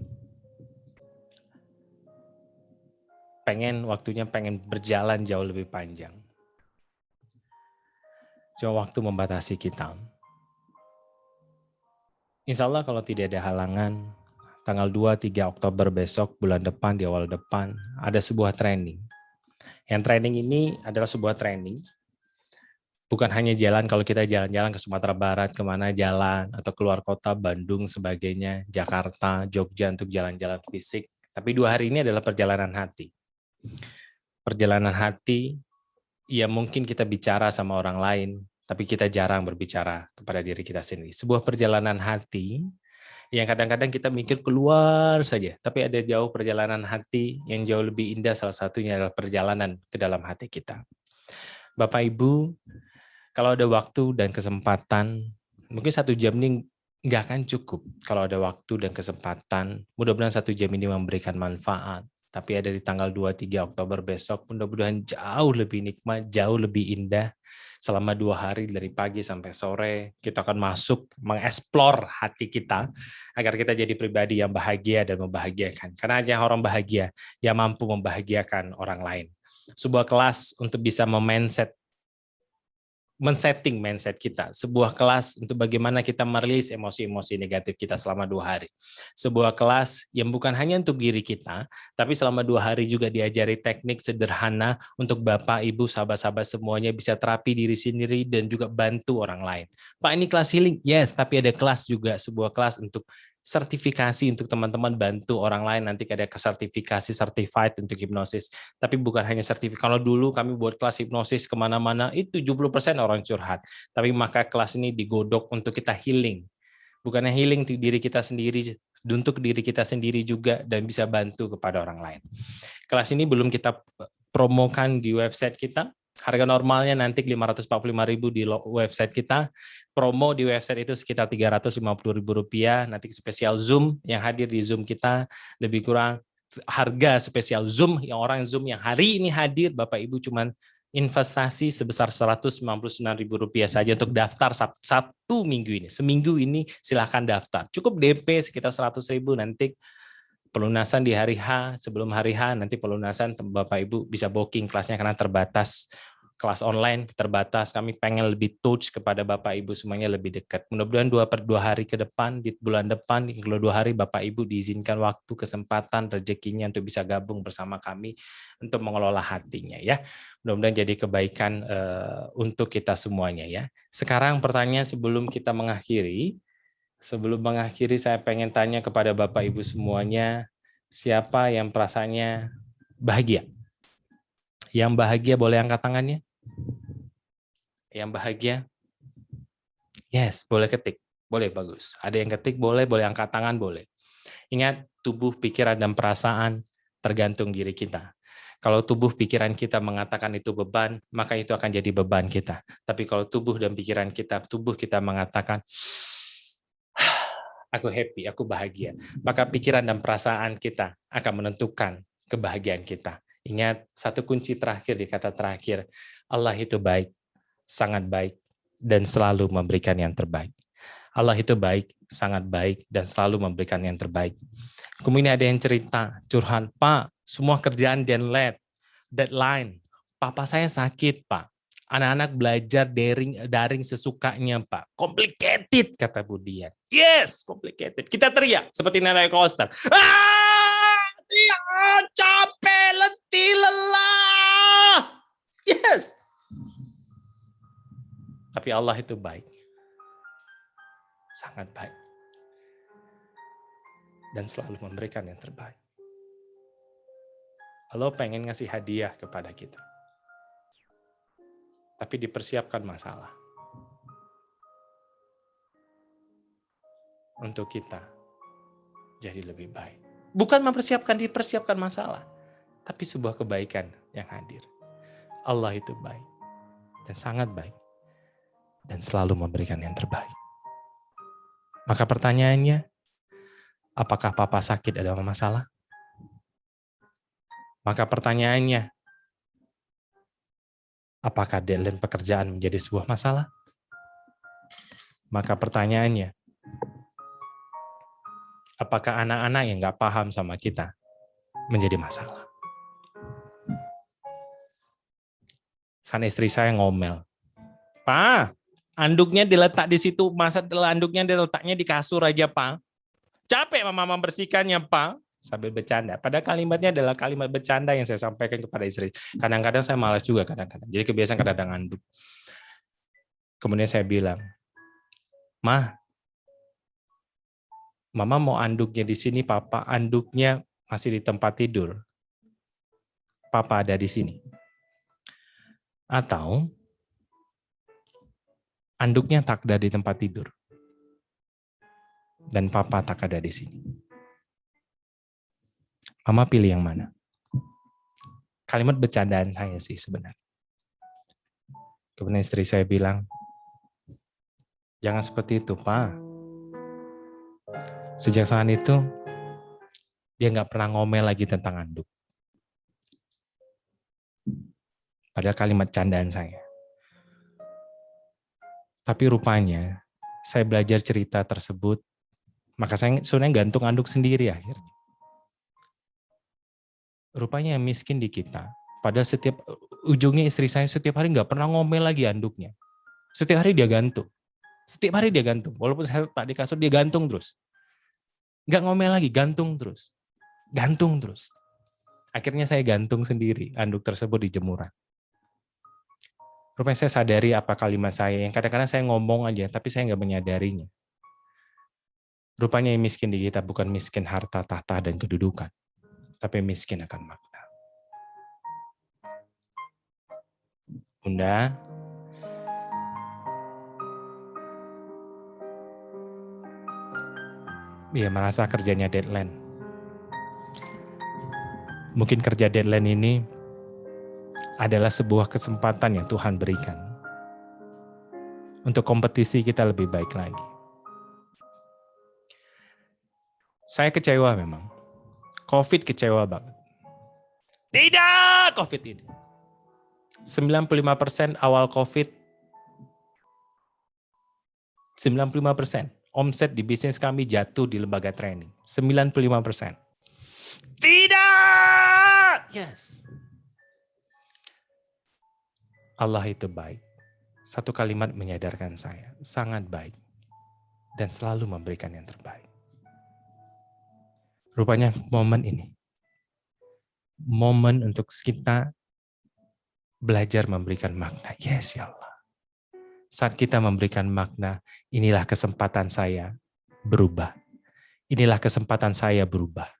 Waktunya pengen berjalan jauh lebih panjang. Cuma waktu membatasi kita. Insya Allah kalau tidak ada halangan, tanggal 2-3 Oktober besok, bulan depan, di awal depan, ada sebuah training. Yang training ini adalah sebuah training. Bukan hanya jalan, kalau kita jalan-jalan ke Sumatera Barat, kemana jalan, atau keluar kota, Bandung, sebagainya, Jakarta, Jogja untuk jalan-jalan fisik. Tapi 2 hari ini adalah perjalanan hati. Perjalanan hati, ya mungkin kita bicara sama orang lain, tapi kita jarang berbicara kepada diri kita sendiri. Sebuah perjalanan hati yang kadang-kadang kita mikir keluar saja, tapi ada jauh perjalanan hati yang jauh lebih indah, salah satunya adalah perjalanan ke dalam hati kita. Bapak Ibu, kalau ada waktu dan kesempatan, mungkin 1 jam ini nggak akan cukup. Kalau ada waktu dan kesempatan, mudah-mudahan 1 jam ini memberikan manfaat. Tapi ada di tanggal 2-3 Oktober besok, mudah-mudahan jauh lebih nikmat, jauh lebih indah. Selama 2 hari dari pagi sampai sore, kita akan masuk, mengeksplor hati kita, agar kita jadi pribadi yang bahagia dan membahagiakan. Karena hanya orang bahagia yang mampu membahagiakan orang lain. Sebuah kelas untuk bisa men-setting mindset kita. Sebuah kelas untuk bagaimana kita merilis emosi-emosi negatif kita selama 2 hari. Sebuah kelas yang bukan hanya untuk diri kita, tapi selama 2 hari juga diajari teknik sederhana untuk Bapak, Ibu, sahabat-sahabat semuanya bisa terapi diri sendiri dan juga bantu orang lain. Pak, ini kelas healing? Yes, tapi ada kelas juga, sebuah kelas untuk sertifikasi untuk teman-teman bantu orang lain, nanti ada sertifikasi certified untuk hipnosis. Tapi bukan hanya sertifikat. Kalau dulu kami buat kelas hipnosis kemana-mana, itu 70% orang curhat. Tapi maka kelas ini digodok untuk kita healing. Bukannya healing untuk diri kita sendiri, untuk diri kita sendiri juga, dan bisa bantu kepada orang lain. Kelas ini belum kita promokan di website kita. Harga normalnya nanti 545.000 di website kita. Promo di website itu sekitar Rp350.000. Nanti spesial Zoom yang hadir di Zoom kita lebih kurang harga spesial Zoom yang orang Zoom yang hari ini hadir Bapak Ibu cuman investasi sebesar Rp199.000 saja untuk daftar 1 minggu ini. Seminggu ini silahkan daftar. Cukup DP sekitar 100.000, nanti pelunasan di hari H, sebelum hari H, nanti pelunasan Bapak Ibu bisa booking kelasnya karena terbatas. Kelas online terbatas, kami pengen lebih touch kepada Bapak Ibu semuanya lebih dekat. Mudah-mudahan 2 hari ke depan, di bulan depan, kalau 2 hari Bapak Ibu diizinkan waktu, kesempatan, rezekinya untuk bisa gabung bersama kami untuk mengelola hatinya ya. Mudah-mudahan jadi kebaikan untuk kita semuanya ya. Sekarang pertanyaan sebelum kita mengakhiri, saya pengen tanya kepada Bapak Ibu semuanya, siapa yang perasaannya bahagia? Yang bahagia boleh angkat tangannya? Yang bahagia? Yes, boleh ketik. Boleh, bagus. Ada yang ketik, boleh angkat tangan, boleh. Ingat, tubuh, pikiran, dan perasaan tergantung diri kita. Kalau tubuh pikiran kita mengatakan itu beban, maka itu akan jadi beban kita. Tapi kalau tubuh dan pikiran kita, tubuh kita mengatakan, aku happy, aku bahagia, maka pikiran dan perasaan kita akan menentukan kebahagiaan kita. Ingat, satu kunci terakhir di kata terakhir. Allah itu baik, sangat baik, dan selalu memberikan yang terbaik. Allah itu baik, sangat baik, dan selalu memberikan yang terbaik. Kemudian ada yang cerita, curhat, Pak, semua kerjaan deadline. Papa saya sakit, Pak. Anak-anak belajar daring sesukanya, Pak. Complicated, kata Budian. Yes, complicated. Kita teriak, seperti naik coaster. Capek, letih, lelah. Yes. Tapi Allah itu baik. Sangat baik. Dan selalu memberikan yang terbaik. Allah pengen ngasih hadiah kepada kita. Tapi dipersiapkan masalah. Untuk kita jadi lebih baik. Bukan dipersiapkan masalah. Tapi sebuah kebaikan yang hadir. Allah itu baik. Dan sangat baik. Dan selalu memberikan yang terbaik. Maka pertanyaannya, apakah papa sakit adalah masalah? Maka pertanyaannya, apakah deadline pekerjaan menjadi sebuah masalah? Maka pertanyaannya, apakah anak-anak yang nggak paham sama kita menjadi masalah? Sang istri saya ngomel, Pak, anduknya diletak di situ, masa anduknya diletaknya di kasur aja, Pak. Capek mama membersihkannya, Pak. Sambil bercanda. Padahal kalimatnya adalah kalimat bercanda yang saya sampaikan kepada istri. Kadang-kadang saya malas juga kadang-kadang. Jadi kebiasaan kadang-kadang anduk. Kemudian saya bilang, Mama mau anduknya di sini, Papa anduknya masih di tempat tidur. Papa ada di sini. Atau anduknya tak ada di tempat tidur. Dan Papa tak ada di sini. Mama pilih yang mana? Kalimat bercandaan saya sih sebenarnya. Kemudian istri saya bilang, jangan seperti itu, Pak. Sejak saat itu, dia nggak pernah ngomel lagi tentang anduk. Padahal kalimat candaan saya. Tapi rupanya, saya belajar cerita tersebut, maka saya sebenarnya gantung anduk sendiri akhirnya. Rupanya yang miskin di kita. Padahal setiap ujungnya istri saya setiap hari nggak pernah ngomel lagi anduknya. Setiap hari dia gantung. Setiap hari dia gantung. Walaupun saya tak di kasur, dia gantung terus. Nggak ngomel lagi, gantung terus. Gantung terus. Akhirnya saya gantung sendiri anduk tersebut di jemuran. Rupanya saya sadari apa kalimat saya. Yang kadang-kadang saya ngomong aja, tapi saya nggak menyadarinya. Rupanya yang miskin di kita bukan miskin harta, tahta, dan kedudukan. Tapi miskin akan makna. Bunda, dia merasa kerjanya deadline. Mungkin kerja deadline ini adalah sebuah kesempatan yang Tuhan berikan untuk kompetisi kita lebih baik lagi. Saya kecewa memang. COVID kecewa banget. Tidak COVID ini. 95% awal COVID, 95% omset di bisnis kami jatuh di lembaga training. 95%. Tidak! Yes. Allah itu baik. Satu kalimat menyadarkan saya, sangat baik. Dan selalu memberikan yang terbaik. Rupanya momen ini, momen untuk kita belajar memberikan makna. Yes, ya Allah. Saat kita memberikan makna, inilah kesempatan saya berubah. Inilah kesempatan saya berubah.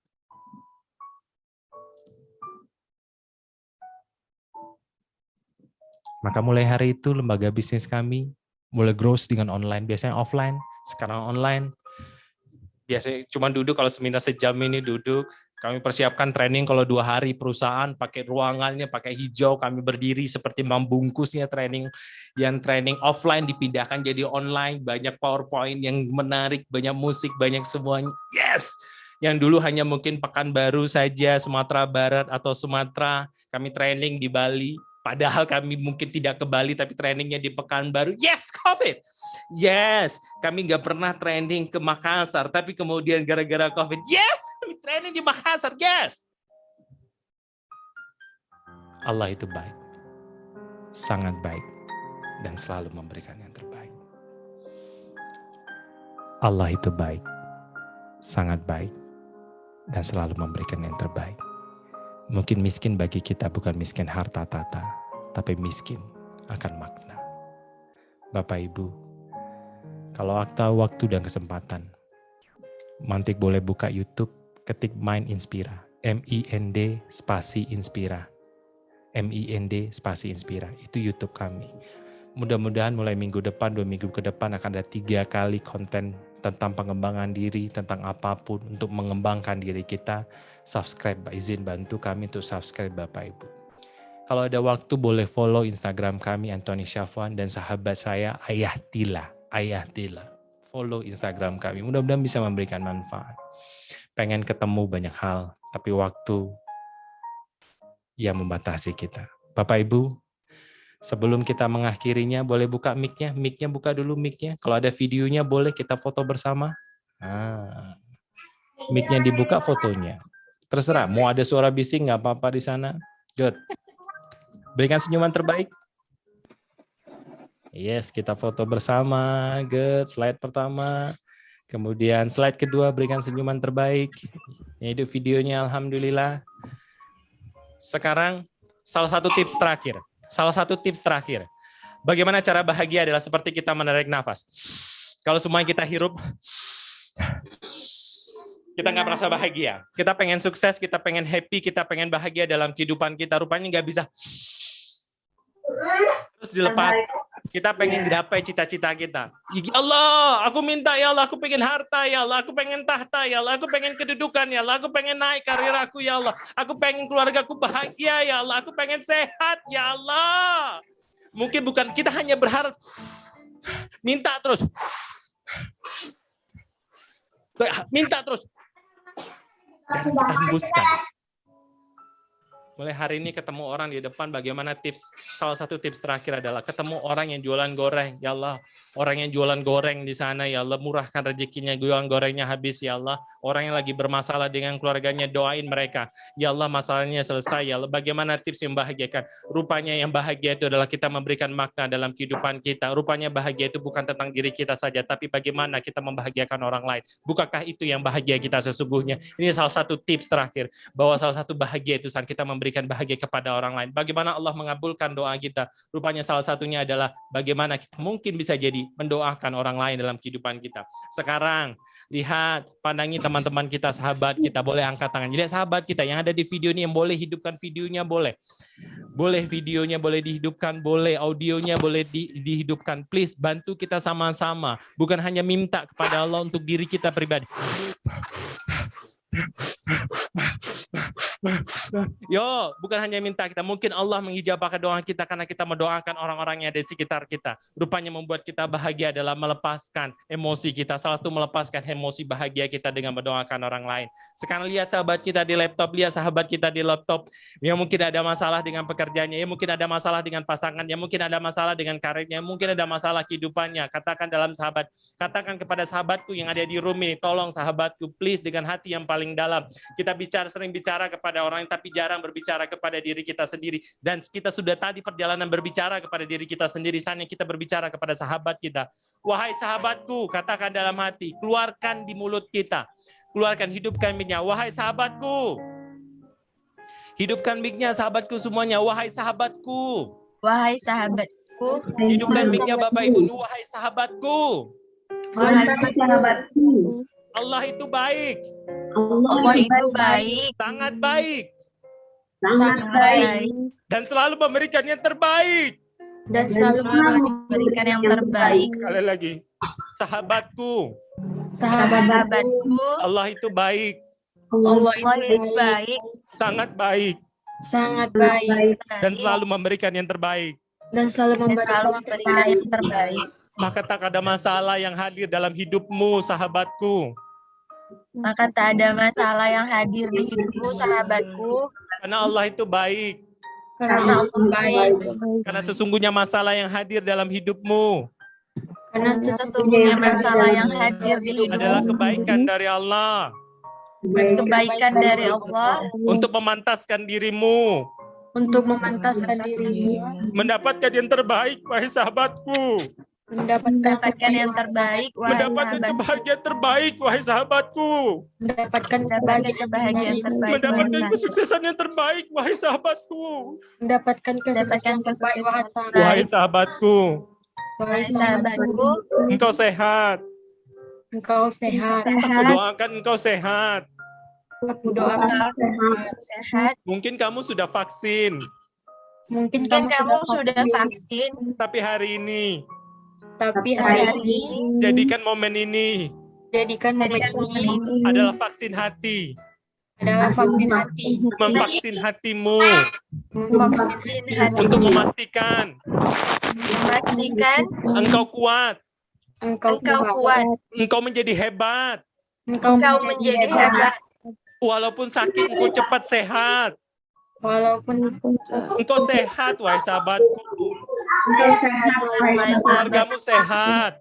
Maka mulai hari itu lembaga bisnis kami mulai growth dengan online. Biasanya offline, sekarang online. Biasanya cuma duduk, kalau seminar sejam ini duduk. Kami persiapkan training kalau 2 hari perusahaan, pakai ruangannya, pakai hijau, kami berdiri seperti membungkusnya training. Yang training offline dipindahkan jadi online, banyak PowerPoint yang menarik, banyak musik, banyak semuanya. Yes! yang dulu hanya mungkin Pekanbaru saja, Sumatera Barat atau Sumatera, kami training di Bali. Padahal kami mungkin tidak ke Bali, tapi trainingnya di Pekanbaru. Yes, COVID. Yes, kami nggak pernah training ke Makassar, tapi kemudian gara-gara COVID, yes, kami training di Makassar, yes. Allah itu baik, sangat baik, dan selalu memberikan yang terbaik. Allah itu baik, sangat baik, dan selalu memberikan yang terbaik. Mungkin miskin bagi kita bukan miskin harta tata, tapi miskin akan makna. Bapak Ibu, kalau waktu dan kesempatan, Mantik boleh buka YouTube, ketik Mind Inspira, MIND spasi Inspira, MIND spasi Inspira, itu YouTube kami. Mudah-mudahan mulai minggu depan, 2 minggu ke depan akan ada 3 kali konten tentang pengembangan diri, tentang apapun untuk mengembangkan diri kita. Subscribe, izin bantu kami untuk subscribe Bapak Ibu. Kalau ada waktu boleh follow Instagram kami Anthony Syafwan dan sahabat saya Ayah Tila. Follow Instagram kami. Mudah-mudahan bisa memberikan manfaat. Pengen ketemu banyak hal, tapi waktu yang membatasi kita. Bapak Ibu, sebelum kita mengakhirinya, boleh buka mic-nya. Mic-nya buka dulu mic-nya. Kalau ada videonya boleh kita foto bersama. Mic-nya dibuka, fotonya. Terserah, mau ada suara bising nggak apa-apa di sana. Good. Berikan senyuman terbaik. Yes, kita foto bersama. Good. Slide pertama. Kemudian slide kedua, berikan senyuman terbaik. Ini itu videonya, alhamdulillah. Sekarang, salah satu tips terakhir. Bagaimana cara bahagia adalah seperti kita menarik nafas. Kalau semuanya kita hirup, kita nggak merasa bahagia. Kita pengen sukses, kita pengen happy, kita pengen bahagia dalam kehidupan kita. Rupanya nggak bisa. Terus dilepas. Kita pengen gapai cita-cita kita. Ya Allah, aku minta ya Allah, aku pengen harta ya Allah, aku pengen tahta ya Allah, aku pengen kedudukan ya Allah, aku pengen naik karir aku ya Allah, aku pengen keluargaku bahagia ya Allah, aku pengen sehat ya Allah. Mungkin bukan kita hanya berharap, minta terus. Dan kita hembuskan. Mulai hari ini ketemu orang di depan, bagaimana tips, salah satu tips terakhir adalah ketemu orang yang jualan goreng, ya Allah, orang yang jualan goreng di sana, ya Allah, murahkan rezekinya, jualan gorengnya habis, ya Allah, orang yang lagi bermasalah dengan keluarganya, doain mereka, ya Allah, masalahnya selesai, ya Allah, bagaimana tips yang membahagiakan, rupanya yang bahagia itu adalah kita memberikan makna dalam kehidupan kita, rupanya bahagia itu bukan tentang diri kita saja, tapi bagaimana kita membahagiakan orang lain, bukankah itu yang bahagia kita sesungguhnya, ini salah satu tips terakhir, bahwa salah satu bahagia itu saat kita memberikan bahagia kepada orang lain. Bagaimana Allah mengabulkan doa kita? Rupanya salah satunya adalah bagaimana kita mungkin bisa jadi mendoakan orang lain dalam kehidupan kita. Sekarang, lihat, pandangi teman-teman kita, sahabat kita, boleh angkat tangan. Lihat sahabat kita yang ada di video ini, yang boleh hidupkan videonya, boleh. Boleh videonya, boleh dihidupkan, boleh audionya, boleh dihidupkan. Please, bantu kita sama-sama. Bukan hanya minta kepada Allah untuk diri kita pribadi. Yo, bukan hanya minta kita, mungkin Allah mengijabahkan doa kita karena kita mendoakan orang-orang yang ada di sekitar kita. Rupanya membuat kita bahagia adalah melepaskan emosi kita. Salah satu melepaskan emosi bahagia kita dengan mendoakan orang lain. Sekarang lihat sahabat kita di laptop, lihat sahabat kita di laptop yang mungkin ada masalah dengan pekerjaannya, yang mungkin ada masalah dengan pasangannya, mungkin ada masalah dengan karirnya, mungkin ada masalah kehidupannya. Katakan dalam sahabat, katakan kepada sahabatku yang ada di room ini, tolong sahabatku, please, dengan hati yang paling dalam. Kita sering bicara kepada orang, tapi jarang berbicara kepada diri kita sendiri. Dan kita sudah tadi perjalanan berbicara kepada diri kita sendiri, saatnya kita berbicara kepada sahabat kita. Wahai sahabatku, katakan dalam hati, keluarkan di mulut kita. Keluarkan, hidupkan mic-nya. Wahai sahabatku. Hidupkan mic-nya sahabatku semuanya. Wahai sahabatku. Wahai sahabatku. Hidupkan mic-nya Bapak Ibu. Wahai sahabatku. Wahai sahabatku. Allah itu baik. Allah itu baik. Sangat baik. Sangat baik. Dan selalu memberikan yang terbaik. Dan selalu memberikan yang terbaik. Sekali lagi. Sahabatku. Sahabatku. Allah itu baik. Allah itu baik. Sangat baik. Sangat baik. Dan selalu memberikan yang terbaik. Dan selalu memberikan yang terbaik. Maka tak ada masalah yang hadir dalam hidupmu, sahabatku. maka tak ada masalah yang hadir di hidupmu, sahabatku. Karena Allah itu baik. Karena Allah baik. Karena sesungguhnya masalah yang hadir dalam hidupmu Karena sesungguhnya masalah yang hadir di adalah hidupmu kebaikan dari Allah kebaikan dari Allah untuk memantaskan dirimu untuk memantaskan dirimu, mendapatkan yang terbaik, wahai sahabatku. mendapatkan yang terbaik, wahai Mendapatkan sahabatku. kebahagiaan terbaik, wahai sahabatku. mendapatkan Mendapatkan kebahagiaan terbaik, wahai Mendapatkan sahabatku. kesuksesan yang terbaik, wahai sahabatku. mendapatkan kesuksesan Mendapatkan terbaik, kesuksesan Wahai sahabatku, Wahai sahabatku, engkau sehat. engkau sehat. Aku sehat. doakan engkau sehat. Aku doakan Sehat. Mungkin kamu sudah vaksin, mungkin Mungkin kamu sudah sudah vaksin, tapi hari ini tapi hari hari ini ini jadikan momen ini jadikan momen ini adalah vaksin hati. adalah vaksin hati, Memvaksin hatimu memvaksin hati, untuk memastikan memastikan engkau kuat, engkau kuat, engkau menjadi hebat. engkau engkau menjadi hebat, Walaupun sakit, engkau cepat sehat. walaupun Engkau sehat, wahai sahabatku. engkau sehat, wahai sahabat. Keluargamu sehat.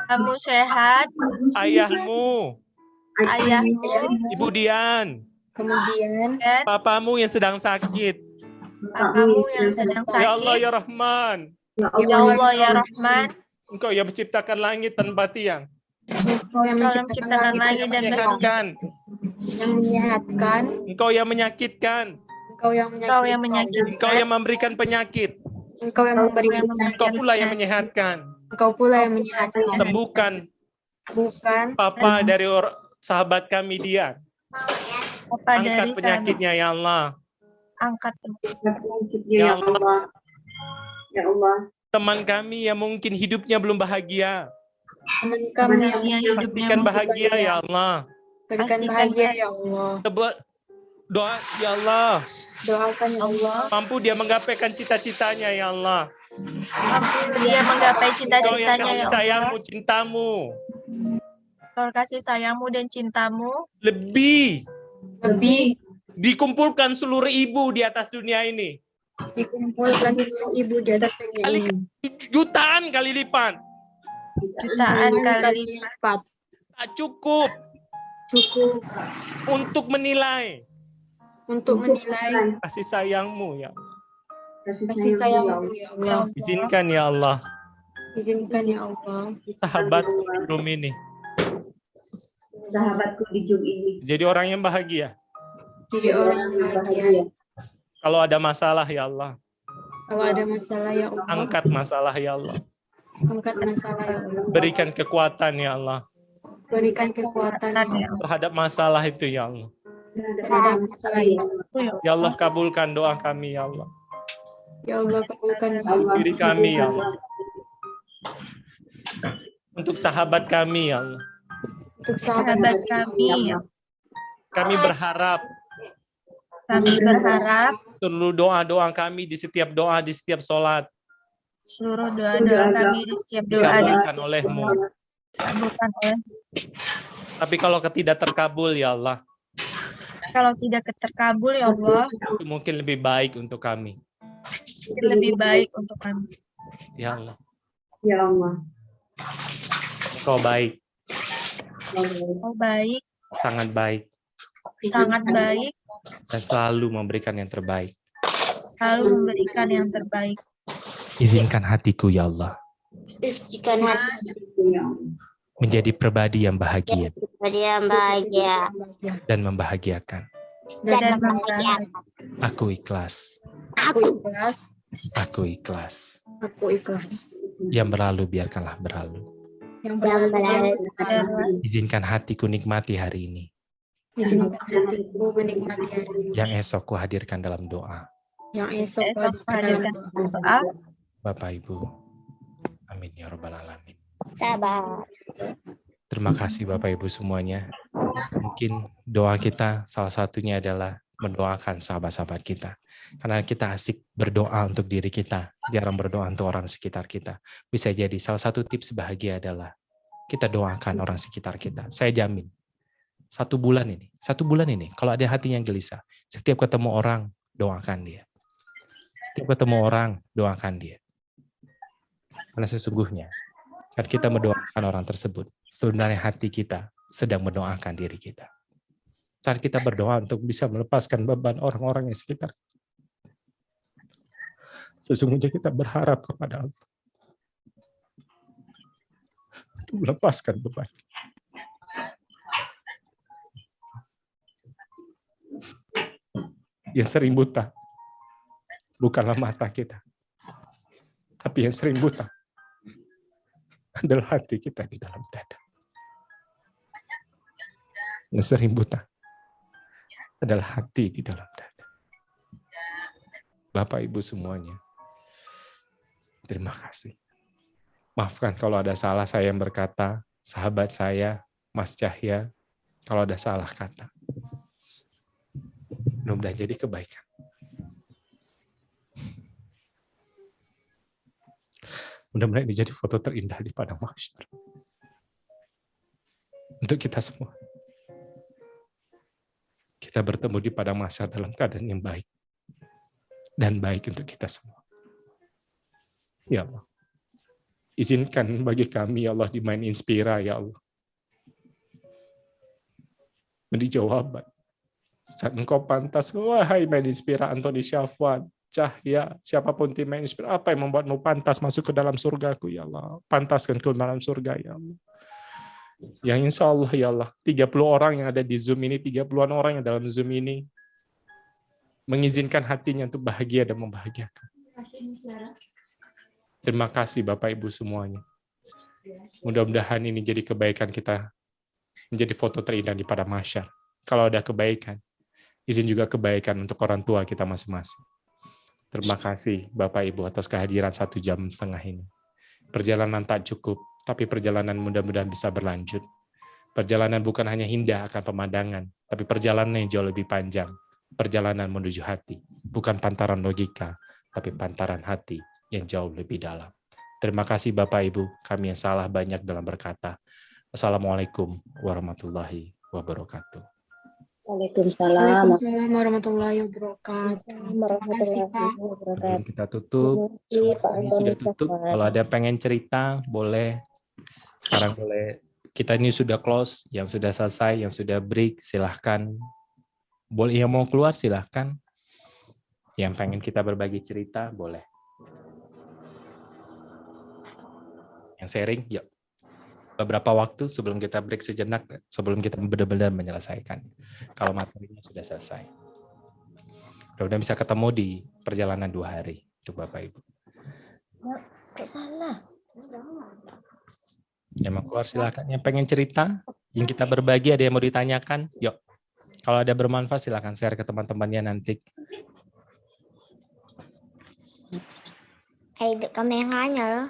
Kamu sehat, Ayahmu, ayahmu, Ibu Dian, kemudian dan papamu yang sedang sakit. papamu yang sedang Ya Allah, sakit. ya Rahman. Ya Allah, ya Rahman, Engkau yang menciptakan langit tanpa tiang. engkau yang Engkau yang menciptakan menciptakan langit langit dan bumi, Menyehatkan. yang menyehatkan, Engkau yang menyakitkan. engkau yang Engkau yang menyakitkan, Engkau yang memberikan penyakit. engkau yang memberikan Engkau pula yang menyehatkan. engkau pula yang menyehatkan, Sembuhkan bukan papa dari sahabat kami Dian. Papa Angkat dari sahabat, penyakitnya, ya Allah. angkat Ya Allah. Teman kami yang mungkin hidupnya belum bahagia, teman kami yang yang hidupnya pastikan bahagia, ya Allah. berikan Pastikan bahagia ya Allah, Tebak doa, ya Allah. doakan ya Allah, Mampu dia menggapaikan cita-citanya, ya Allah. mampu dia menggapai Engkau yang cita-citanya, kasih ya Allah. sayangmu, cintamu. Engkau kasih sayangmu dan cintamu Lebih lebih dikumpulkan seluruh ibu di atas dunia ini. dikumpulkan seluruh ibu di atas dunia Kali ini, jutaan kali lipat. jutaan kali lipat, Tak cukup cukup untuk menilai untuk menilai kasih sayangmu, ya. kasih sayangmu ya Allah. Izinkan, ya Allah, Izinkan ya Allah, sahabatku di room ini sahabatku di Zoom ini. jadi orang yang bahagia. jadi orang yang bahagia. Kalau ada masalah, ya Allah, Kalau ada masalah ya Allah, angkat masalah, ya Allah. angkat masalah ya Allah, Berikan kekuatan, ya Allah, berikan kekuatan ya Allah terhadap masalah itu, ya Allah. terhadap masalah itu. Ya Allah, kabulkan doa kami, ya Allah. Ya Allah, kabulkan ya Allah. Diri kami, ya Allah. Untuk sahabat kami, ya Allah. Untuk sahabat sahabat kami. Kami berharap Kami berharap seluruh doa-doa kami di setiap doa, di setiap sholat seluruh doa-doa kami di setiap doa dan dikabulkan oleh-Mu. dikabulkan oleh. Tapi kalau tidak terkabul, ya Allah, Kalau tidak terkabul, ya Allah, itu mungkin lebih baik untuk kami. itu lebih baik untuk kami. Ya Allah, Ya Allah. Engkau baik, Oh, baik, sangat baik, sangat baik, dan selalu memberikan yang terbaik. selalu memberikan yang terbaik. Izinkan hatiku, ya Allah, Izinkan hati menjadi pribadi yang bahagia yang bahagia dan membahagiakan. Dan membahagiakan. Aku ikhlas, Aku ikhlas, aku ikhlas. aku ikhlas. Yang berlalu biarkanlah berlalu. Yang yang berlalu, berlalu. Izinkan hatiku nikmati hari ini. izinkan hatiku menikmati hari ini. Yang esok ku hadirkan dalam doa. Yang esok Esok kau hadirkan hadirkan doa. Bapak Ibu, amin ya Rabbal Alamin. Sabar. Terima kasih Bapak Ibu semuanya. Mungkin doa kita salah satunya adalah mendoakan sahabat-sahabat kita. Karena kita asik berdoa untuk diri kita, jarang berdoa untuk orang sekitar kita. Bisa jadi salah satu tips bahagia adalah kita doakan orang sekitar kita. Saya jamin, 1 bulan ini, kalau ada hati yang gelisah, setiap ketemu orang, doakan dia. Setiap ketemu orang, doakan dia. Karena sesungguhnya, saat kita mendoakan orang tersebut, sebenarnya hati kita sedang mendoakan diri kita. Saat kita berdoa untuk bisa melepaskan beban orang-orang yang sekitar, sesungguhnya kita berharap kepada Allah untuk melepaskan beban. Yang sering buta bukanlah mata kita, tapi yang sering buta adalah hati kita di dalam dada. Yang sering buta adalah hati di dalam dada. Bapak Ibu semuanya, terima kasih. Maafkan kalau ada salah saya yang berkata, sahabat saya, Mas Cahya, kalau ada salah kata. Mudah-mudahan jadi kebaikan. Mudah-mudahan ini jadi foto terindah di padang mahsyar. Untuk kita semua. Kita bertemu di padang mahsyar dalam keadaan yang baik. Dan baik untuk kita semua. Ya Allah. Izinkan bagi kami, ya Allah, di Main Inspira, ya Allah. Menjadi jawaban. Saat engkau pantas, wahai Main Inspira, Antoni Syafwan, Cahya, siapapun tim Main Inspira, apa yang membuatmu pantas masuk ke dalam surgaku, ya Allah. Pantaskan ke dalam surga, ya Allah. Yang insya Allah, ya Allah, 30 orang yang ada di Zoom ini, 30-an orang yang dalam Zoom ini, mengizinkan hatinya untuk bahagia dan membahagiakan. Terima kasih Bapak Ibu semuanya. Mudah-mudahan ini jadi kebaikan kita, menjadi foto terindah di padang mahsyar. Kalau ada kebaikan, izin juga kebaikan untuk orang tua kita masing-masing. Terima kasih Bapak Ibu atas kehadiran 1,5 jam ini. Perjalanan tak cukup, tapi perjalanan mudah-mudahan bisa berlanjut. Perjalanan bukan hanya indah akan pemandangan, tapi perjalanan yang jauh lebih panjang. Perjalanan menuju hati, bukan pantaran logika, tapi pantaran hati yang jauh lebih dalam. Terima kasih Bapak Ibu, kami yang salah banyak dalam berkata. Assalamualaikum warahmatullahi wabarakatuh. Waalaikumsalam. Waalaikumsalam warahmatullahi wabarakatuh. Terima kasih, Pak. Sebelum kita tutup, ini sudah tutup. Kalau ada yang pengen cerita, boleh. Sekarang boleh. Kita ini sudah close, yang sudah selesai, yang sudah break, silahkan. Boleh, yang mau keluar silahkan. Yang pengen kita berbagi cerita, boleh. Yang sharing, yuk. Beberapa waktu sebelum kita break sejenak, sebelum kita benar-benar menyelesaikan. Kalau materinya sudah selesai. Mudah-mudahan bisa ketemu di perjalanan 2 hari. Untuk Bapak Ibu. Kok salah? Yang mau keluar silakan. Yang pengen cerita, yang kita berbagi, ada yang mau ditanyakan, yuk. Kalau ada bermanfaat, silakan share ke teman-temannya nanti. Itu kameranya loh.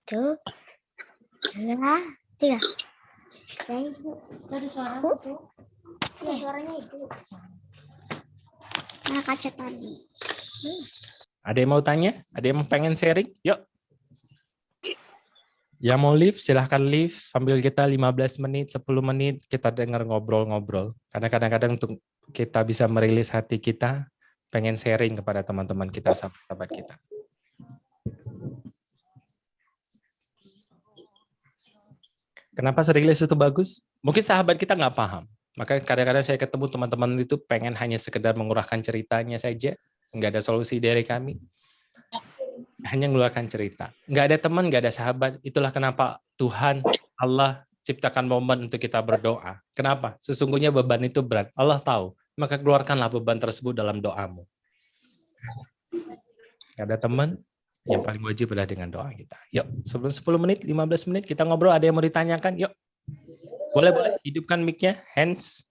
Tuh. 2, 3. Ada suara itu. Ada suaranya itu. Mana kaca tadi? Ada yang mau tanya? Ada yang pengen sharing? Yuk. Yang mau live, silahkan live. Sambil kita 15 menit, 10 menit, kita dengar ngobrol-ngobrol. Karena kadang-kadang untuk kita bisa merilis hati kita, pengen sharing kepada teman-teman kita, sahabat-sahabat kita. Kenapa serilis itu bagus? Mungkin sahabat kita nggak paham. Maka kadang-kadang saya ketemu teman-teman itu pengen hanya sekedar mengurahkan ceritanya saja. Nggak ada solusi dari kami. Hanya mengeluarkan cerita. Nggak ada teman, nggak ada sahabat. Itulah kenapa Tuhan, Allah ciptakan momen untuk kita berdoa. Kenapa? Sesungguhnya beban itu berat. Allah tahu. Maka keluarkanlah beban tersebut dalam doamu. Nggak ada teman, yang paling wajib adalah dengan doa kita. Yuk, sebelum 10 menit, 15 menit, kita ngobrol. Ada yang mau ditanyakan? Yuk. Boleh. Hidupkan mic-nya. Hands.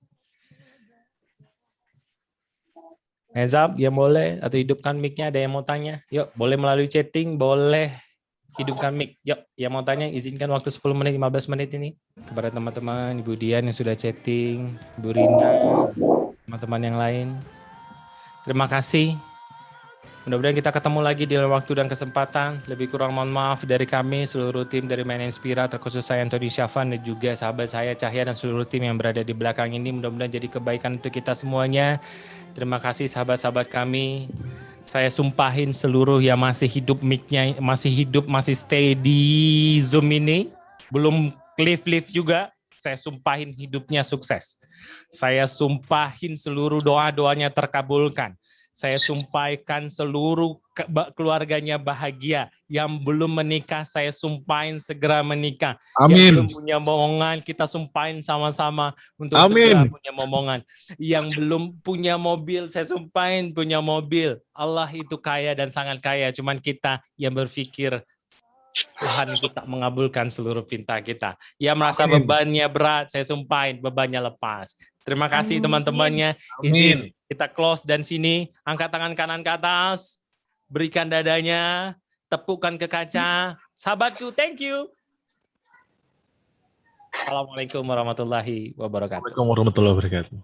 Hands up, ya boleh. Atau hidupkan mic-nya. Ada yang mau tanya? Yuk, boleh melalui chatting. Boleh hidupkan mic. Yuk, yang mau tanya, izinkan waktu 10 menit, 15 menit ini. Kepada teman-teman, Ibu Dian yang sudah chatting. Ibu Rina, teman-teman yang lain. Terima kasih. Mudah-mudahan kita ketemu lagi di lain waktu dan kesempatan. Lebih kurang mohon maaf dari kami, seluruh tim dari Main Inspira, terkhusus saya Anthony Syafan dan juga sahabat saya Cahya dan seluruh tim yang berada di belakang ini. Mudah-mudahan jadi kebaikan untuk kita semuanya. Terima kasih sahabat-sahabat kami. Saya sumpahin seluruh yang masih hidup mic-nya, masih stay di Zoom ini. Belum live juga. Saya sumpahin hidupnya sukses. Saya sumpahin seluruh doa-doanya terkabulkan. Saya sumpahkan seluruh keluarganya bahagia. Yang belum menikah, saya sumpahin segera menikah. Amin. Yang belum punya momongan, kita sumpahin sama-sama untuk segera punya momongan. Yang belum punya mobil, saya sumpahin punya mobil. Allah itu kaya dan sangat kaya. Cuman kita yang berpikir Tuhan kita mengabulkan seluruh pinta kita. Yang merasa bebannya berat, saya sumpahin bebannya lepas. Terima kasih teman-temannya. Izin kita close dan sini. Angkat tangan kanan ke atas. Berikan dadanya. Tepukkan ke kaca. Sahabatku, thank you. Assalamualaikum warahmatullahi wabarakatuh. Waalaikumsalam warahmatullahi wabarakatuh.